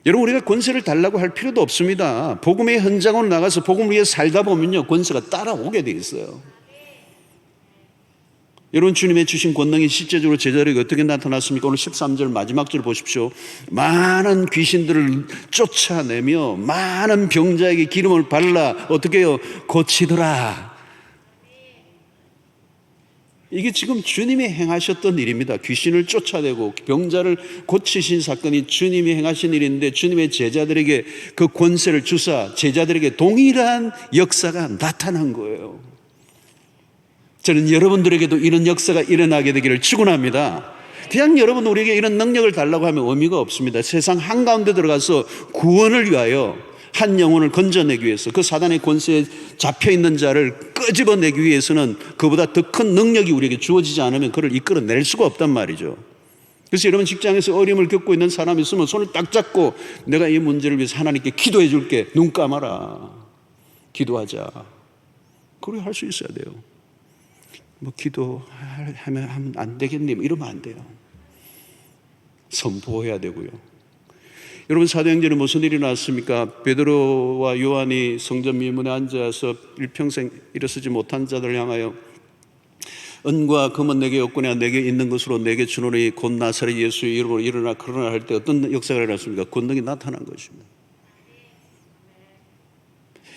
여러분, 우리가 권세를 달라고 할 필요도 없습니다. 복음의 현장으로 나가서 복음 위에 살다 보면요, 권세가 따라오게 돼 있어요. 여러분, 주님의 주신 권능이 실제적으로 제자들에게 어떻게 나타났습니까? 오늘 13절 마지막 절 보십시오. 많은 귀신들을 쫓아내며 많은 병자에게 기름을 발라 어떻게 해요? 고치더라. 이게 지금 주님이 행하셨던 일입니다. 귀신을 쫓아내고 병자를 고치신 사건이 주님이 행하신 일인데, 주님의 제자들에게 그 권세를 주사 제자들에게 동일한 역사가 나타난 거예요. 저는 여러분들에게도 이런 역사가 일어나게 되기를 축원합니다. 그냥 여러분, 우리에게 이런 능력을 달라고 하면 의미가 없습니다. 세상 한가운데 들어가서 구원을 위하여 한 영혼을 건져내기 위해서, 그 사단의 권세에 잡혀있는 자를 끄집어내기 위해서는 그보다 더 큰 능력이 우리에게 주어지지 않으면 그를 이끌어낼 수가 없단 말이죠. 그래서 여러분, 직장에서 어려움을 겪고 있는 사람이 있으면 손을 딱 잡고 내가 이 문제를 위해서 하나님께 기도해 줄게. 눈 감아라. 기도하자. 그렇게 할 수 있어야 돼요. 뭐 기도하면 안 되겠니? 이러면 안 돼요. 선포해야 되고요. 여러분, 사도행전에 무슨 일이 났습니까? 베드로와 요한이 성전 미문에 앉아서 일평생 일어서지 못한 자들을 향하여 은과 금은 내게 없거니와 내게 있는 것으로 내게 주노니 곧 나사렛 예수의 이름으로 일어나 그러나 할 때 어떤 역사가 일어났습니까? 권능이 나타난 것입니다.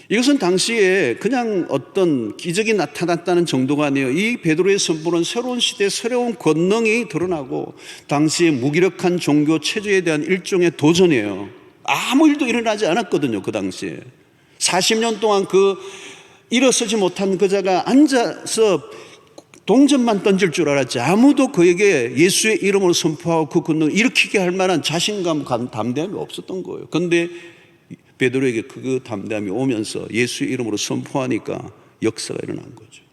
이것은 당시에 그냥 어떤 기적이 나타났다는 정도가 아니에요. 이 베드로의 선포는 새로운 시대에 새로운 권능이 드러나고 당시의 무기력한 종교 체제에 대한 일종의 도전이에요. 아무 일도 일어나지 않았거든요, 그 당시에. 40년 동안 그 일어서지 못한 그 자가 앉아서 동전만 던질 줄 알았지 아무도 그에게 예수의 이름으로 선포하고 그 권능을 일으키게 할 만한 자신감, 담대함이 없었던 거예요. 그런데 베드로에게 그 담대함이 오면서 예수의 이름으로 선포하니까 역사가 일어난 거죠.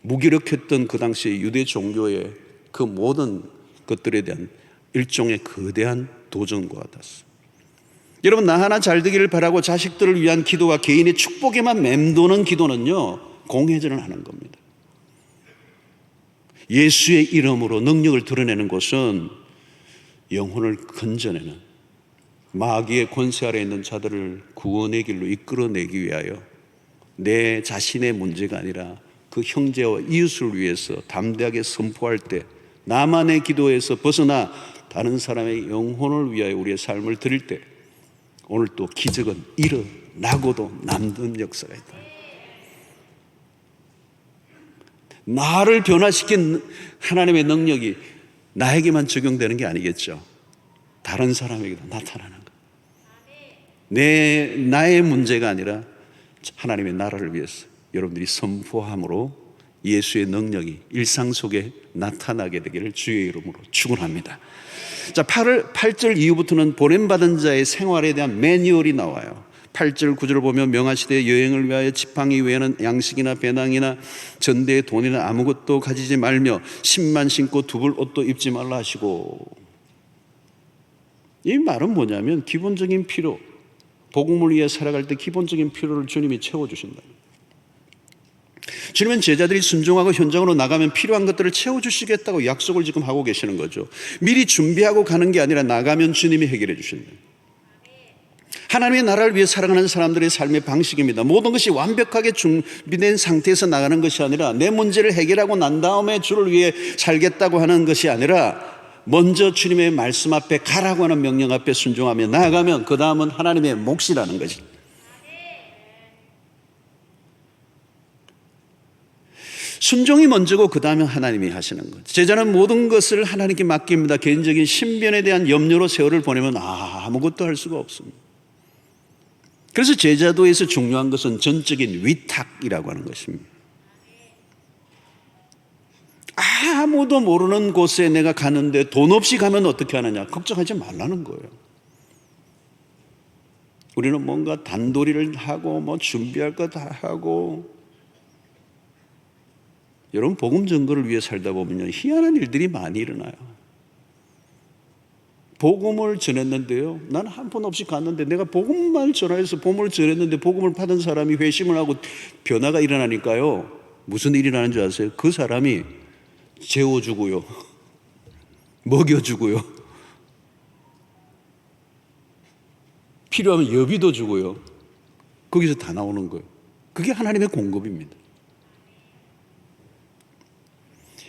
무기력했던 그 당시 유대 종교의 그 모든 것들에 대한 일종의 거대한 도전과 같았어요. 여러분, 나 하나 잘 되기를 바라고 자식들을 위한 기도가 개인의 축복에만 맴도는 기도는요, 공회전을 하는 겁니다. 예수의 이름으로 능력을 드러내는 것은 영혼을 건져내는, 마귀의 권세 아래 있는 자들을 구원의 길로 이끌어내기 위하여 내 자신의 문제가 아니라 그 형제와 이웃을 위해서 담대하게 선포할 때 나만의 기도에서 벗어나 다른 사람의 영혼을 위하여 우리의 삶을 드릴 때 오늘 또 기적은 일어나고도 남는 역사가 있다. 나를 변화시킨 하나님의 능력이 나에게만 적용되는 게 아니겠죠. 다른 사람에게도 나타나는 것. 나의 문제가 아니라 하나님의 나라를 위해서 여러분들이 선포함으로 예수의 능력이 일상 속에 나타나게 되기를 주의 이름으로 축원합니다. 자, 8절 이후부터는 보냄받은 자의 생활에 대한 매뉴얼이 나와요. 8절 9절을 보면 명하시되 여행을 위하여 지팡이 외에는 양식이나 배낭이나 전대의 돈이나 아무것도 가지지 말며 신만 신고 두벌 옷도 입지 말라 하시고, 이 말은 뭐냐면 기본적인 필요, 복음을 위해 살아갈 때 기본적인 필요를 주님이 채워주신다. 주님은 제자들이 순종하고 현장으로 나가면 필요한 것들을 채워주시겠다고 약속을 지금 하고 계시는 거죠. 미리 준비하고 가는 게 아니라 나가면 주님이 해결해 주신다. 하나님의 나라를 위해 살아가는 사람들의 삶의 방식입니다. 모든 것이 완벽하게 준비된 상태에서 나가는 것이 아니라 내 문제를 해결하고 난 다음에 주를 위해 살겠다고 하는 것이 아니라 먼저 주님의 말씀 앞에 가라고 하는 명령 앞에 순종하며 나아가면 그 다음은 하나님의 몫이라는 것이. 순종이 먼저고 그 다음에 하나님이 하시는 거죠. 제자는 모든 것을 하나님께 맡깁니다. 개인적인 신변에 대한 염려로 세월을 보내면 아무것도 할 수가 없습니다. 그래서 제자도에서 중요한 것은 전적인 위탁이라고 하는 것입니다. 아무도 모르는 곳에 내가 가는데 돈 없이 가면 어떻게 하느냐, 걱정하지 말라는 거예요. 우리는 뭔가 단도리를 하고 뭐 준비할 거 다 하고, 여러분 복음 전거를 위해 살다 보면요 희한한 일들이 많이 일어나요. 복음을 전했는데요, 나는 한 번 없이 갔는데 내가 복음만 전해서 복음을 전했는데 복음을 받은 사람이 회심을 하고 변화가 일어나니까요, 무슨 일이 일어나는 줄 아세요? 그 사람이 재워주고요, 먹여주고요, 필요하면 여비도 주고요. 거기서 다 나오는 거예요. 그게 하나님의 공급입니다.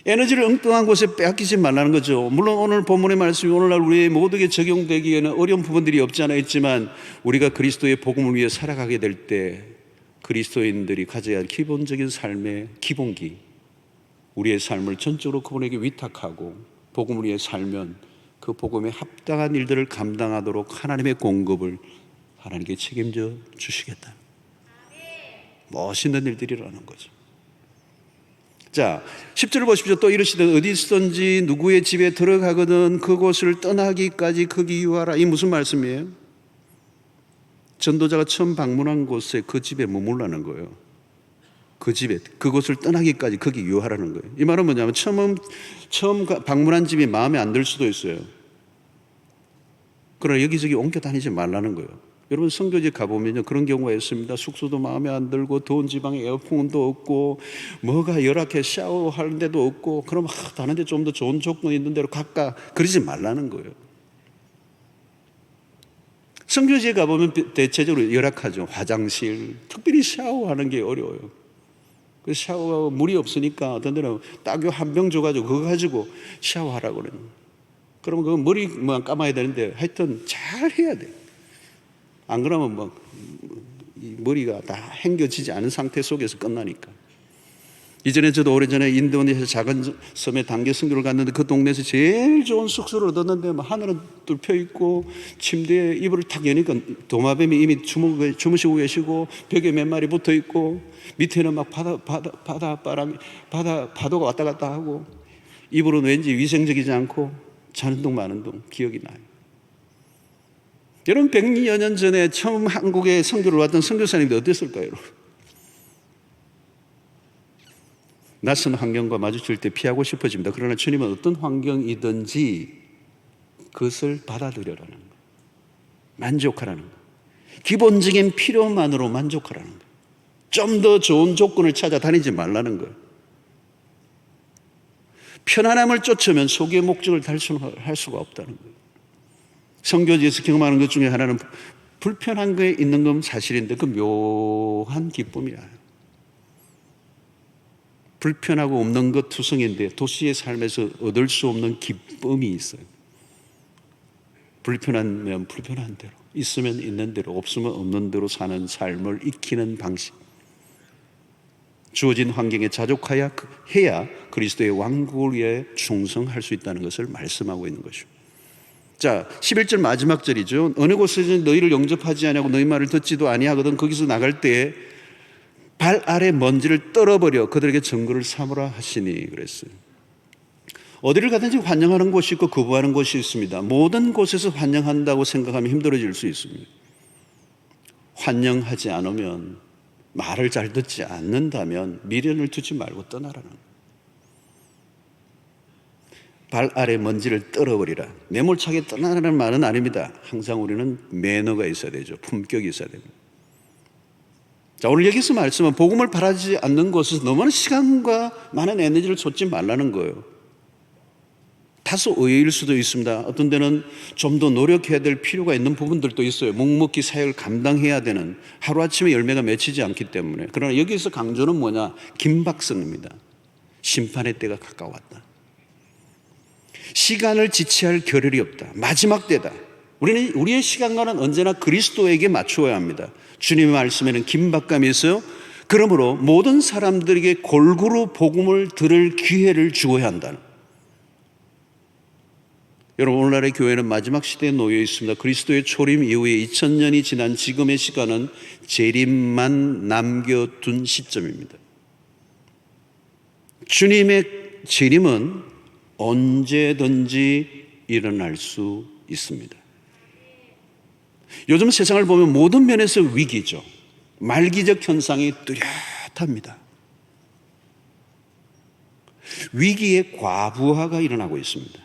에너지를 엉뚱한 곳에 빼앗기지 말라는 거죠. 물론 오늘 본문의 말씀이 오늘날 우리 모두에게 적용되기에는 어려운 부분들이 없지 않아 있지만, 우리가 그리스도의 복음을 위해 살아가게 될 때 그리스도인들이 가져야 할 기본적인 삶의 기본기, 우리의 삶을 전적으로 그분에게 위탁하고 복음을 위해 살면 그 복음에 합당한 일들을 감당하도록 하나님의 공급을 하나님께 책임져 주시겠다. 멋있는 일들이 일어나는 거죠. 자, 10절을 보십시오. 또 이르시되 어디 있든지 누구의 집에 들어가거든 그곳을 떠나기까지 거기 유하라. 이 무슨 말씀이에요? 전도자가 처음 방문한 곳에 그 집에 머물라는 거예요. 그 집에, 그곳을 떠나기까지 거기 유하라는 거예요. 이 말은 뭐냐면 처음 방문한 집이 마음에 안 들 수도 있어요. 그러나 여기저기 옮겨 다니지 말라는 거예요. 여러분 선교지 가보면요 그런 경우가 있습니다. 숙소도 마음에 안 들고 더운 지방에 에어컨도 없고 뭐가 열악해 샤워하는 데도 없고, 그럼 다른 데 좀 더 좋은 조건이 있는 데로 갈까, 그러지 말라는 거예요. 선교지에 가보면 대체적으로 열악하죠. 화장실, 특별히 샤워하는 게 어려워요. 그 샤워하고 물이 없으니까 어떤 데는 따교 한 병 줘가지고 그거 가지고 샤워하라고 그래요. 그러면 그 머리만 감아야 되는데 하여튼 잘 해야 돼요. 안 그러면 뭐 이 머리가 다 헹겨지지 않은 상태 속에서 끝나니까. 이전에 저도 오래전에 인도네시아 작은 섬에 단기 선교를 갔는데 그 동네에서 제일 좋은 숙소를 얻었는데 뭐 하늘은 뚫혀 있고 침대에 이불을 탁 여니까 도마뱀이 이미 주무시고 계시고 벽에 몇 마리 붙어 있고 밑에는 막 파도가 왔다 갔다 하고 이불은 왠지 위생적이지 않고 자는 동 마는 동 기억이 나요. 여러분 100여 년 전에 처음 한국에 선교를 왔던 선교사님들 어땠을까요? 여러분? 낯선 환경과 마주칠 때 피하고 싶어집니다. 그러나 주님은 어떤 환경이든지 그것을 받아들여라는 거예요. 만족하라는 거예요. 기본적인 필요만으로 만족하라는 거예요. 좀 더 좋은 조건을 찾아다니지 말라는 거예요. 편안함을 쫓으면 소기의 목적을 달성할 수가 없다는 거예요. 선교지에서 경험하는 것 중에 하나는 불편한 거에 있는 건 사실인데 그 묘한 기쁨이야. 불편하고 없는 것 투성인데 도시의 삶에서 얻을 수 없는 기쁨이 있어요. 불편하면 불편한 대로, 있으면 있는 대로, 없으면 없는 대로 사는 삶을 익히는 방식. 주어진 환경에 자족해야 그리스도의 왕국을 위해 충성할 수 있다는 것을 말씀하고 있는 것이죠. 자, 11절 마지막 절이죠. 어느 곳에서 너희를 영접하지 아니하고 너희 말을 듣지도 아니하거든 거기서 나갈 때에 발 아래 먼지를 떨어버려 그들에게 증거를 삼으라 하시니 그랬어요. 어디를 가든지 환영하는 곳이 있고 거부하는 곳이 있습니다. 모든 곳에서 환영한다고 생각하면 힘들어질 수 있습니다. 환영하지 않으면, 말을 잘 듣지 않는다면 미련을 두지 말고 떠나라는 거예요. 발 아래 먼지를 떨어버리라. 매몰차게 떠나라는 말은 아닙니다. 항상 우리는 매너가 있어야 되죠. 품격이 있어야 됩니다. 자, 오늘 여기서 말씀은 복음을 바라지 않는 곳에서 너무나 시간과 많은 에너지를 쏟지 말라는 거예요. 다소 의외일 수도 있습니다. 어떤 데는 좀 더 노력해야 될 필요가 있는 부분들도 있어요. 묵묵히 사역을 감당해야 되는, 하루아침에 열매가 맺히지 않기 때문에. 그러나 여기서 강조는 뭐냐? 긴박성입니다. 심판의 때가 가까웠다. 시간을 지체할 겨를이 없다. 마지막 때다. 우리는 우리의 시간과는 언제나 그리스도에게 맞추어야 합니다. 주님의 말씀에는 긴박감이 있어요. 그러므로 모든 사람들에게 골고루 복음을 들을 기회를 주어야 한다는. 여러분, 오늘날의 교회는 마지막 시대에 놓여 있습니다. 그리스도의 초림 이후에 2000년이 지난 지금의 시간은 재림만 남겨둔 시점입니다. 주님의 재림은 언제든지 일어날 수 있습니다. 요즘 세상을 보면 모든 면에서 위기죠. 말기적 현상이 뚜렷합니다. 위기의 과부하가 일어나고 있습니다.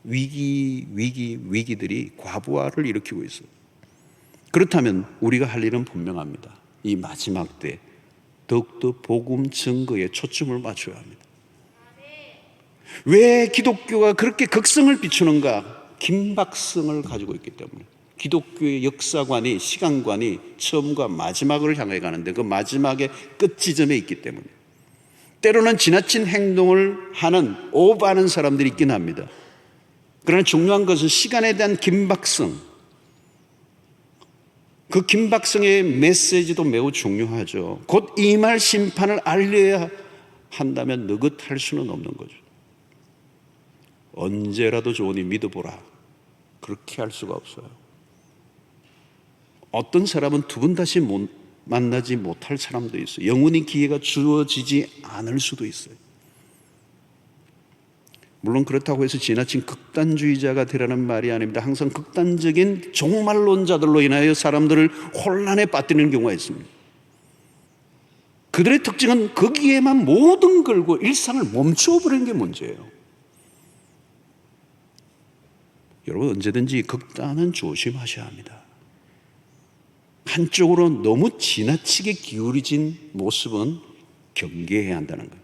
위기들이 과부하를 일으키고 있어요. 그렇다면 우리가 할 일은 분명합니다. 이 마지막 때 더욱더 복음 증거에 초점을 맞춰야 합니다. 왜 기독교가 그렇게 극성을 비추는가? 긴박성을 가지고 있기 때문에. 기독교의 역사관이, 시간관이 처음과 마지막을 향해 가는데 그 마지막의 끝 지점에 있기 때문에. 때로는 지나친 행동을 하는, 오버하는 사람들이 있긴 합니다. 그러나 중요한 것은 시간에 대한 긴박성, 그 긴박성의 메시지도 매우 중요하죠. 곧 임할 심판을 알려야 한다면 느긋할 수는 없는 거죠. 언제라도 좋으니 믿어보라. 그렇게 할 수가 없어요. 어떤 사람은 두 번 다시 만나지 못할 사람도 있어요. 영원히 기회가 주어지지 않을 수도 있어요. 물론 그렇다고 해서 지나친 극단주의자가 되라는 말이 아닙니다. 항상 극단적인 종말론자들로 인하여 사람들을 혼란에 빠뜨리는 경우가 있습니다. 그들의 특징은 거기에만 모든 걸고 일상을 멈춰버리는 게 문제예요. 여러분, 언제든지 극단은 조심하셔야 합니다. 한쪽으로 너무 지나치게 기울어진 모습은 경계해야 한다는 거예요.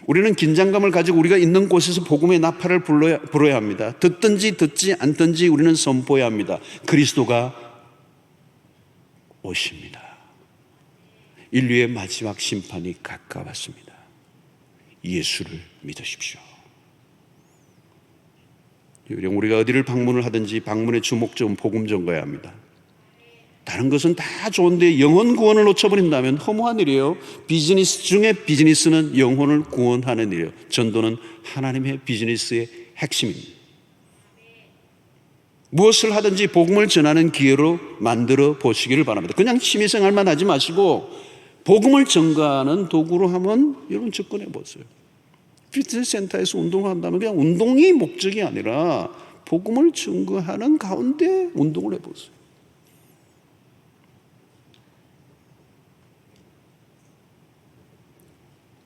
우리는 긴장감을 가지고 우리가 있는 곳에서 복음의 나팔을 불어야 합니다. 듣든지 듣지 않든지 우리는 선포해야 합니다. 그리스도가 오십니다. 인류의 마지막 심판이 가까웠습니다. 예수를 믿으십시오. 우리가 어디를 방문을 하든지 방문의 주목점은 복음 전가야 합니다. 다른 것은 다 좋은데 영혼 구원을 놓쳐버린다면 허무한 일이에요. 비즈니스 중에 비즈니스는 영혼을 구원하는 일이에요. 전도는 하나님의 비즈니스의 핵심입니다. 무엇을 하든지 복음을 전하는 기회로 만들어 보시기를 바랍니다. 그냥 취미생활만 하지 마시고 복음을 전가하는 도구로 한번 여러분 접근해 보세요. 피트니스 센터에서 운동을 한다면 그냥 운동이 목적이 아니라 복음을 전가하는 가운데 운동을 해보세요.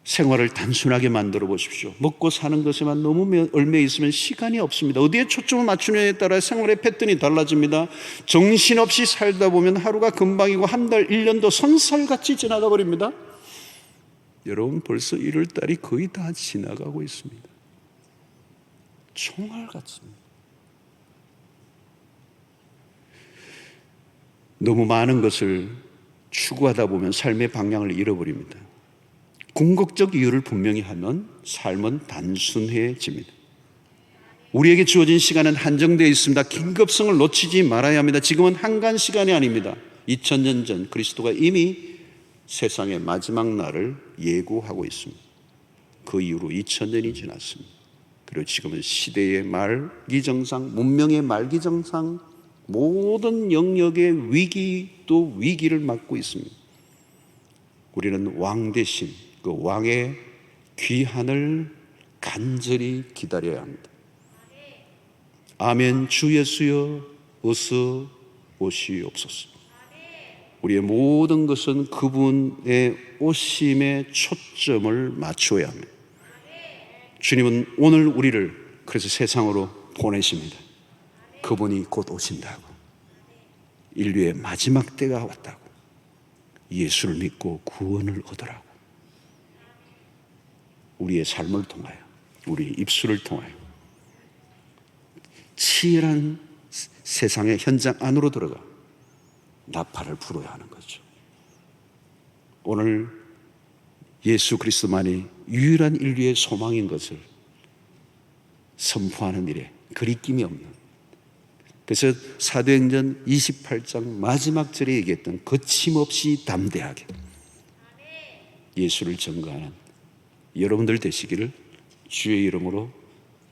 생활을 단순하게 만들어 보십시오. 먹고 사는 것에만 너무 얽매여 있으면 시간이 없습니다. 어디에 초점을 맞추느냐에 따라 생활의 패턴이 달라집니다. 정신없이 살다 보면 하루가 금방이고 한 달, 1년도 선살같이 지나가 버립니다. 여러분 벌써 1월달이 거의 다 지나가고 있습니다. 총알 같습니다. 너무 많은 것을 추구하다 보면 삶의 방향을 잃어버립니다. 궁극적 이유를 분명히 하면 삶은 단순해집니다. 우리에게 주어진 시간은 한정되어 있습니다. 긴급성을 놓치지 말아야 합니다. 지금은 한간 시간이 아닙니다. 2000년 전 그리스도가 이미 세상의 마지막 날을 예고하고 있습니다. 그 이후로 2000년이 지났습니다. 그리고 지금은 시대의 말기정상, 문명의 말기정상, 모든 영역의 위기 또 위기를 맞고 있습니다. 우리는 왕 대신 그 왕의 귀환을 간절히 기다려야 합니다. 아멘. 주 예수여 어서 오시옵소서. 우리의 모든 것은 그분의 오심에 초점을 맞추어야 합니다. 주님은 오늘 우리를 그래서 세상으로 보내십니다. 그분이 곧 오신다고. 인류의 마지막 때가 왔다고. 예수를 믿고 구원을 얻으라고. 우리의 삶을 통하여, 우리 입술을 통하여 치열한 세상의 현장 안으로 들어가 나팔을 불어야 하는 거죠. 오늘 예수 그리스도만이 유일한 인류의 소망인 것을 선포하는 일에 거리낌이 없는, 그래서 사도행전 28장 마지막 절에 얘기했던 거침없이 담대하게 예수를 전가하는 여러분들 되시기를 주의 이름으로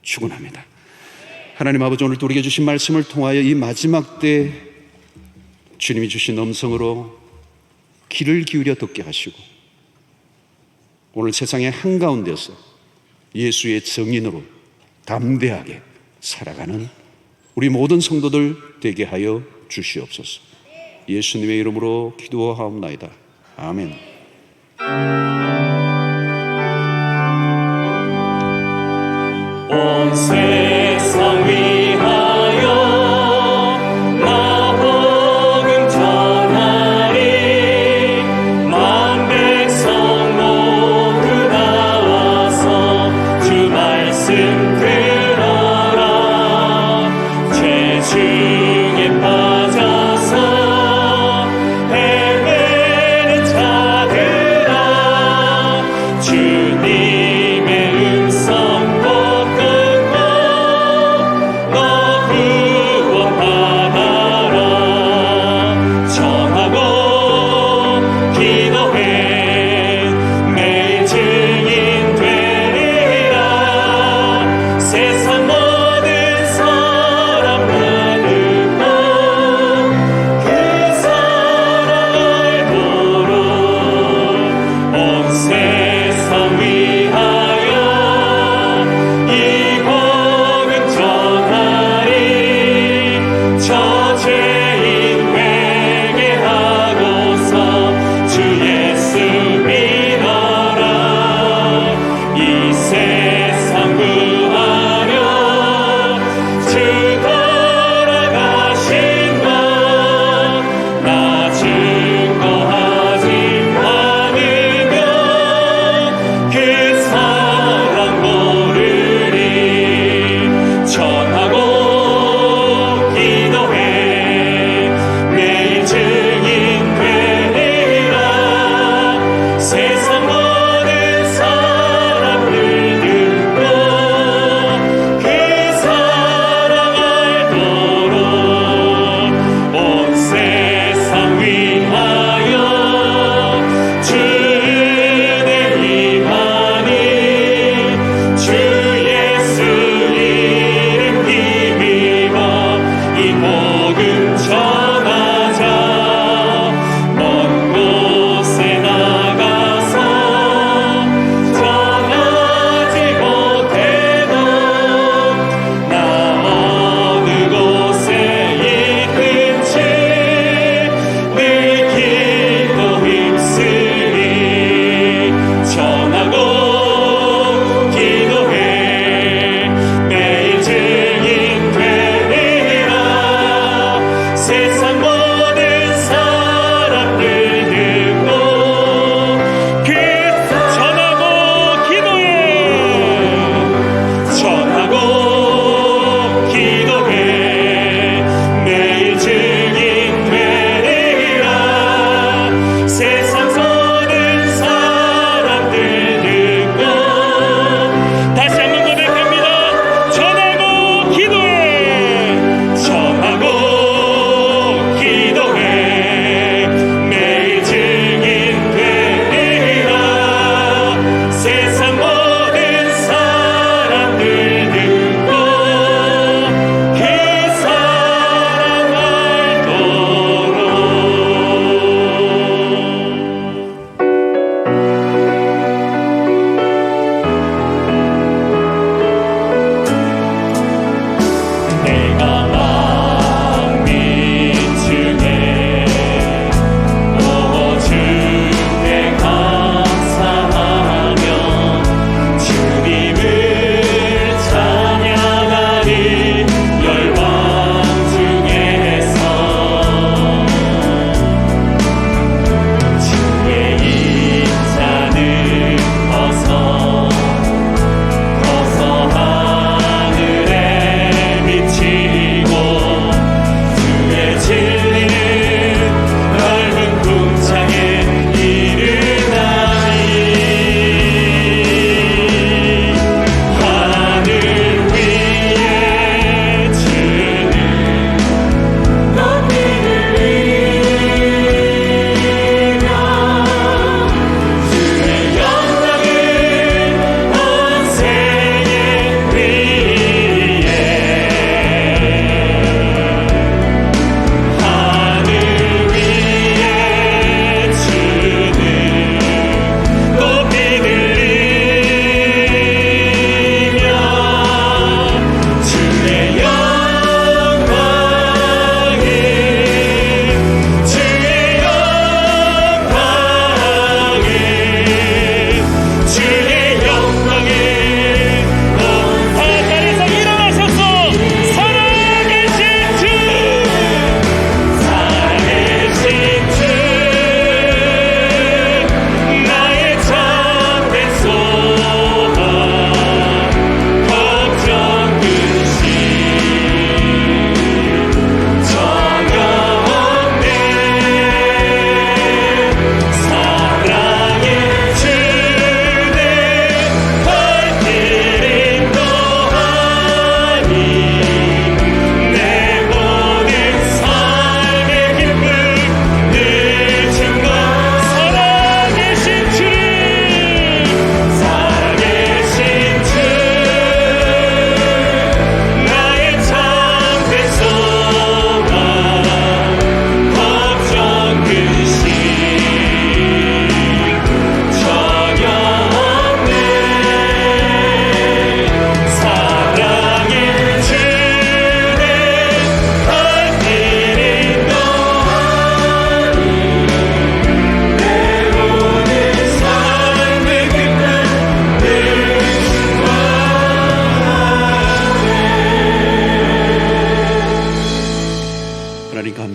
축원합니다. 하나님 아버지, 오늘도 우리에게 주신 말씀을 통하여 이 마지막 때 주님이 주신 음성으로 귀를 기울여 듣게 하시고 오늘 세상의 한가운데서 예수의 증인으로 담대하게 살아가는 우리 모든 성도들 되게 하여 주시옵소서. 예수님의 이름으로 기도하옵나이다. 아멘. 온 세상 위하여 나 복음 전하리. 만 백성 모두 나와서 주 말씀 들어라. 죄 중에 빠져서 헤매는 자들아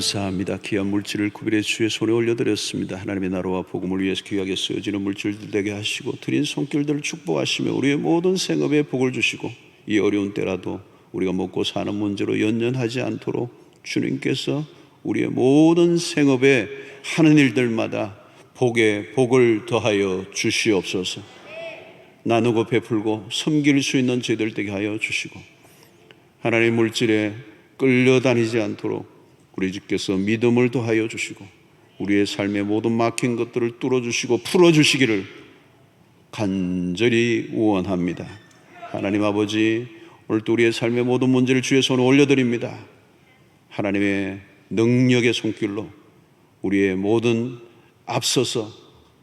감사합니다. 귀한 물질을 구별해 주의 손에 올려드렸습니다. 하나님의 나라와 복음을 위해서 귀하게 쓰여지는 물질들 되게 하시고 드린 손길들을 축복하시며 우리의 모든 생업에 복을 주시고 이 어려운 때라도 우리가 먹고 사는 문제로 연연하지 않도록 주님께서 우리의 모든 생업에 하는 일들마다 복에 복을 더하여 주시옵소서. 나누고 베풀고 섬길 수 있는 저희들 되게 하여 주시고 하나님의 물질에 끌려다니지 않도록 우리 주께서 믿음을 더하여 주시고 우리의 삶의 모든 막힌 것들을 뚫어주시고 풀어주시기를 간절히 원합니다. 하나님 아버지, 오늘도 우리의 삶의 모든 문제를 주의 손에 올려드립니다. 하나님의 능력의 손길로 우리의 모든 앞서서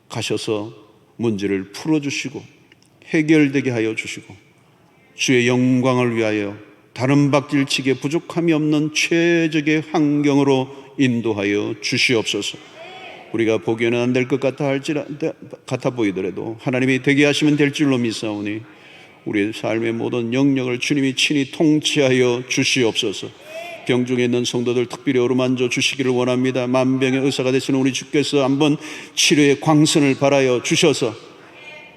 가셔서 문제를 풀어주시고 해결되게 하여 주시고 주의 영광을 위하여 다른 박질치기에 부족함이 없는 최적의 환경으로 인도하여 주시옵소서. 우리가 보기에는 안 될 것 같아 보이더라도 하나님이 되게 하시면 될 줄로 믿사오니 우리의 삶의 모든 영역을 주님이 친히 통치하여 주시옵소서. 병중에 있는 성도들 특별히 어루만져 주시기를 원합니다. 만병의 의사가 되시는 우리 주께서 한번 치료의 광선을 발하여 주셔서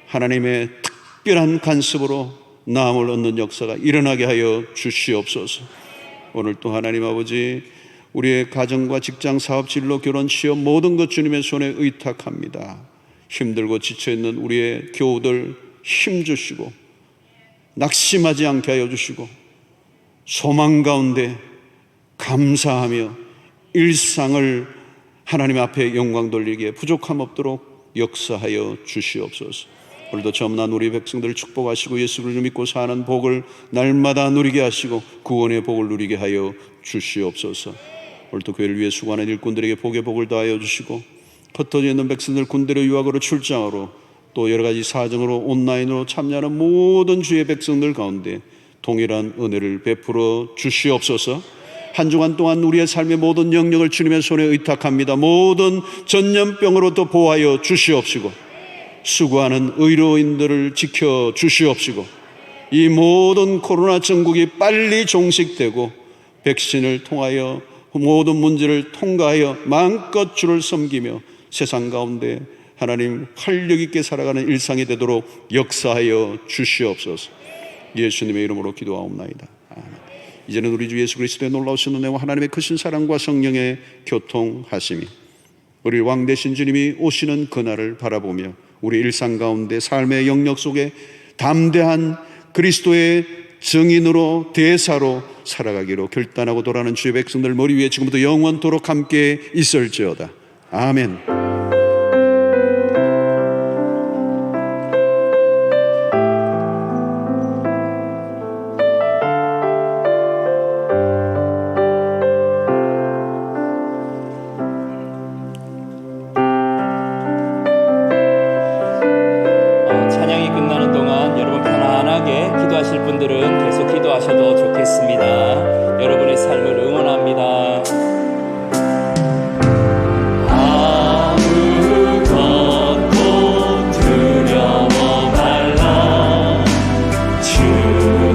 하나님의 특별한 간섭으로 나음을 얻는 역사가 일어나게 하여 주시옵소서. 오늘 또 하나님 아버지, 우리의 가정과 직장, 사업, 진로, 결혼, 취업 모든 것 주님의 손에 의탁합니다. 힘들고 지쳐있는 우리의 교우들 힘주시고 낙심하지 않게 하여 주시고 소망 가운데 감사하며 일상을 하나님 앞에 영광 돌리기에 부족함 없도록 역사하여 주시옵소서. 오늘도 점난 우리 백성들을 축복하시고 예수를 믿고 사는 복을 날마다 누리게 하시고 구원의 복을 누리게 하여 주시옵소서. 오늘도 교회를 위해 수고하는 일꾼들에게 복의 복을 더하여 주시고 흩어져 있는 백성들 군대로 유학으로 출장으로 또 여러 가지 사정으로 온라인으로 참여하는 모든 주의 백성들 가운데 동일한 은혜를 베풀어 주시옵소서. 한 주간 동안 우리의 삶의 모든 영역을 주님의 손에 의탁합니다. 모든 전염병으로도 보호하여 주시옵시고 수고하는 의료인들을 지켜 주시옵시고 이 모든 코로나 전국이 빨리 종식되고 백신을 통하여 모든 문제를 통과하여 마음껏 주를 섬기며 세상 가운데 하나님 활력 있게 살아가는 일상이 되도록 역사하여 주시옵소서. 예수님의 이름으로 기도하옵나이다. 아멘. 이제는 우리 주 예수 그리스도의 놀라우신 은혜와 하나님의 크신 사랑과 성령의 교통하심이 우리 왕 되신 주님이 오시는 그날을 바라보며 우리 일상 가운데 삶의 영역 속에 담대한 그리스도의 증인으로 대사로 살아가기로 결단하고 돌아가는 주의 백성들 머리 위에 지금부터 영원토록 함께 있을지어다. 아멘. 찬양이 끝나는 동안 여러분 편안하게 기도하실 분들은 계속 기도하셔도 좋겠습니다. 여러분의 삶을 응원합니다. 아무것도 두려워 말라. 주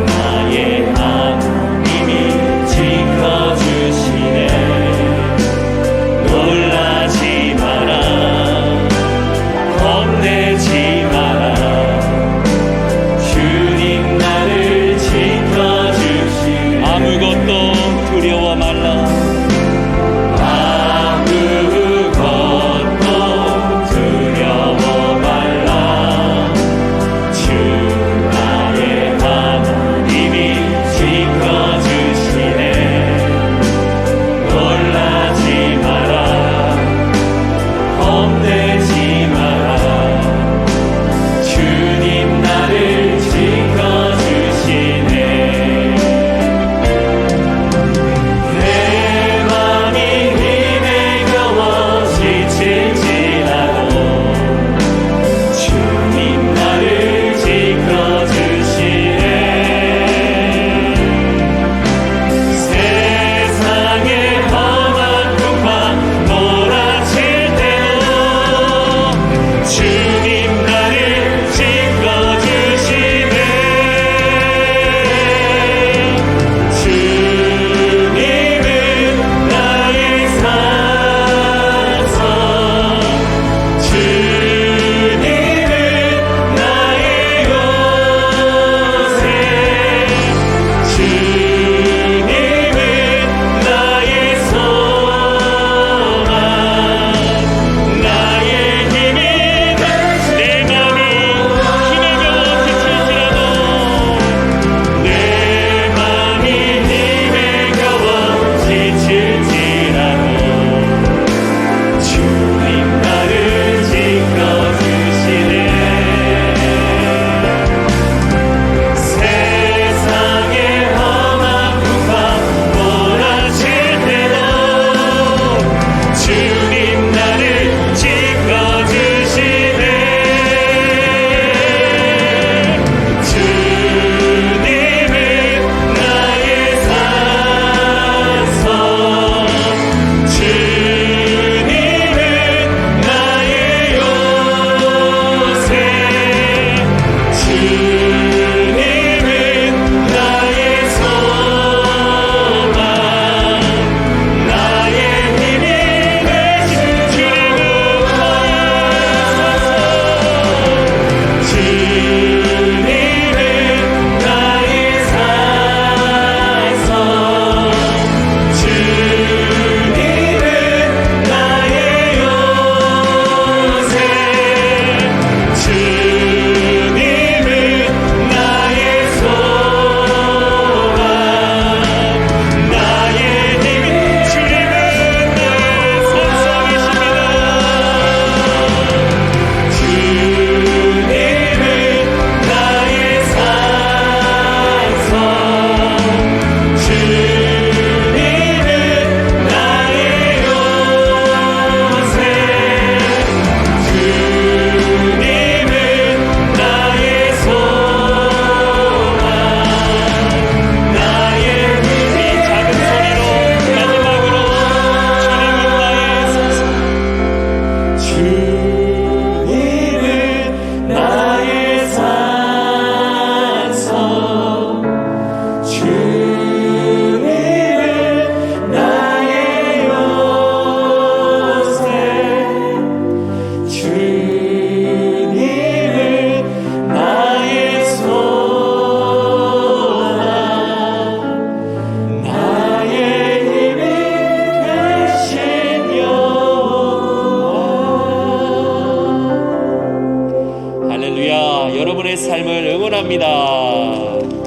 나의 하나님이 지켜주시네. 놀라지 마라. 겁내지 마라. 주님 나를 지켜주시네. 아무것도 두려워 말라. 축원합니다.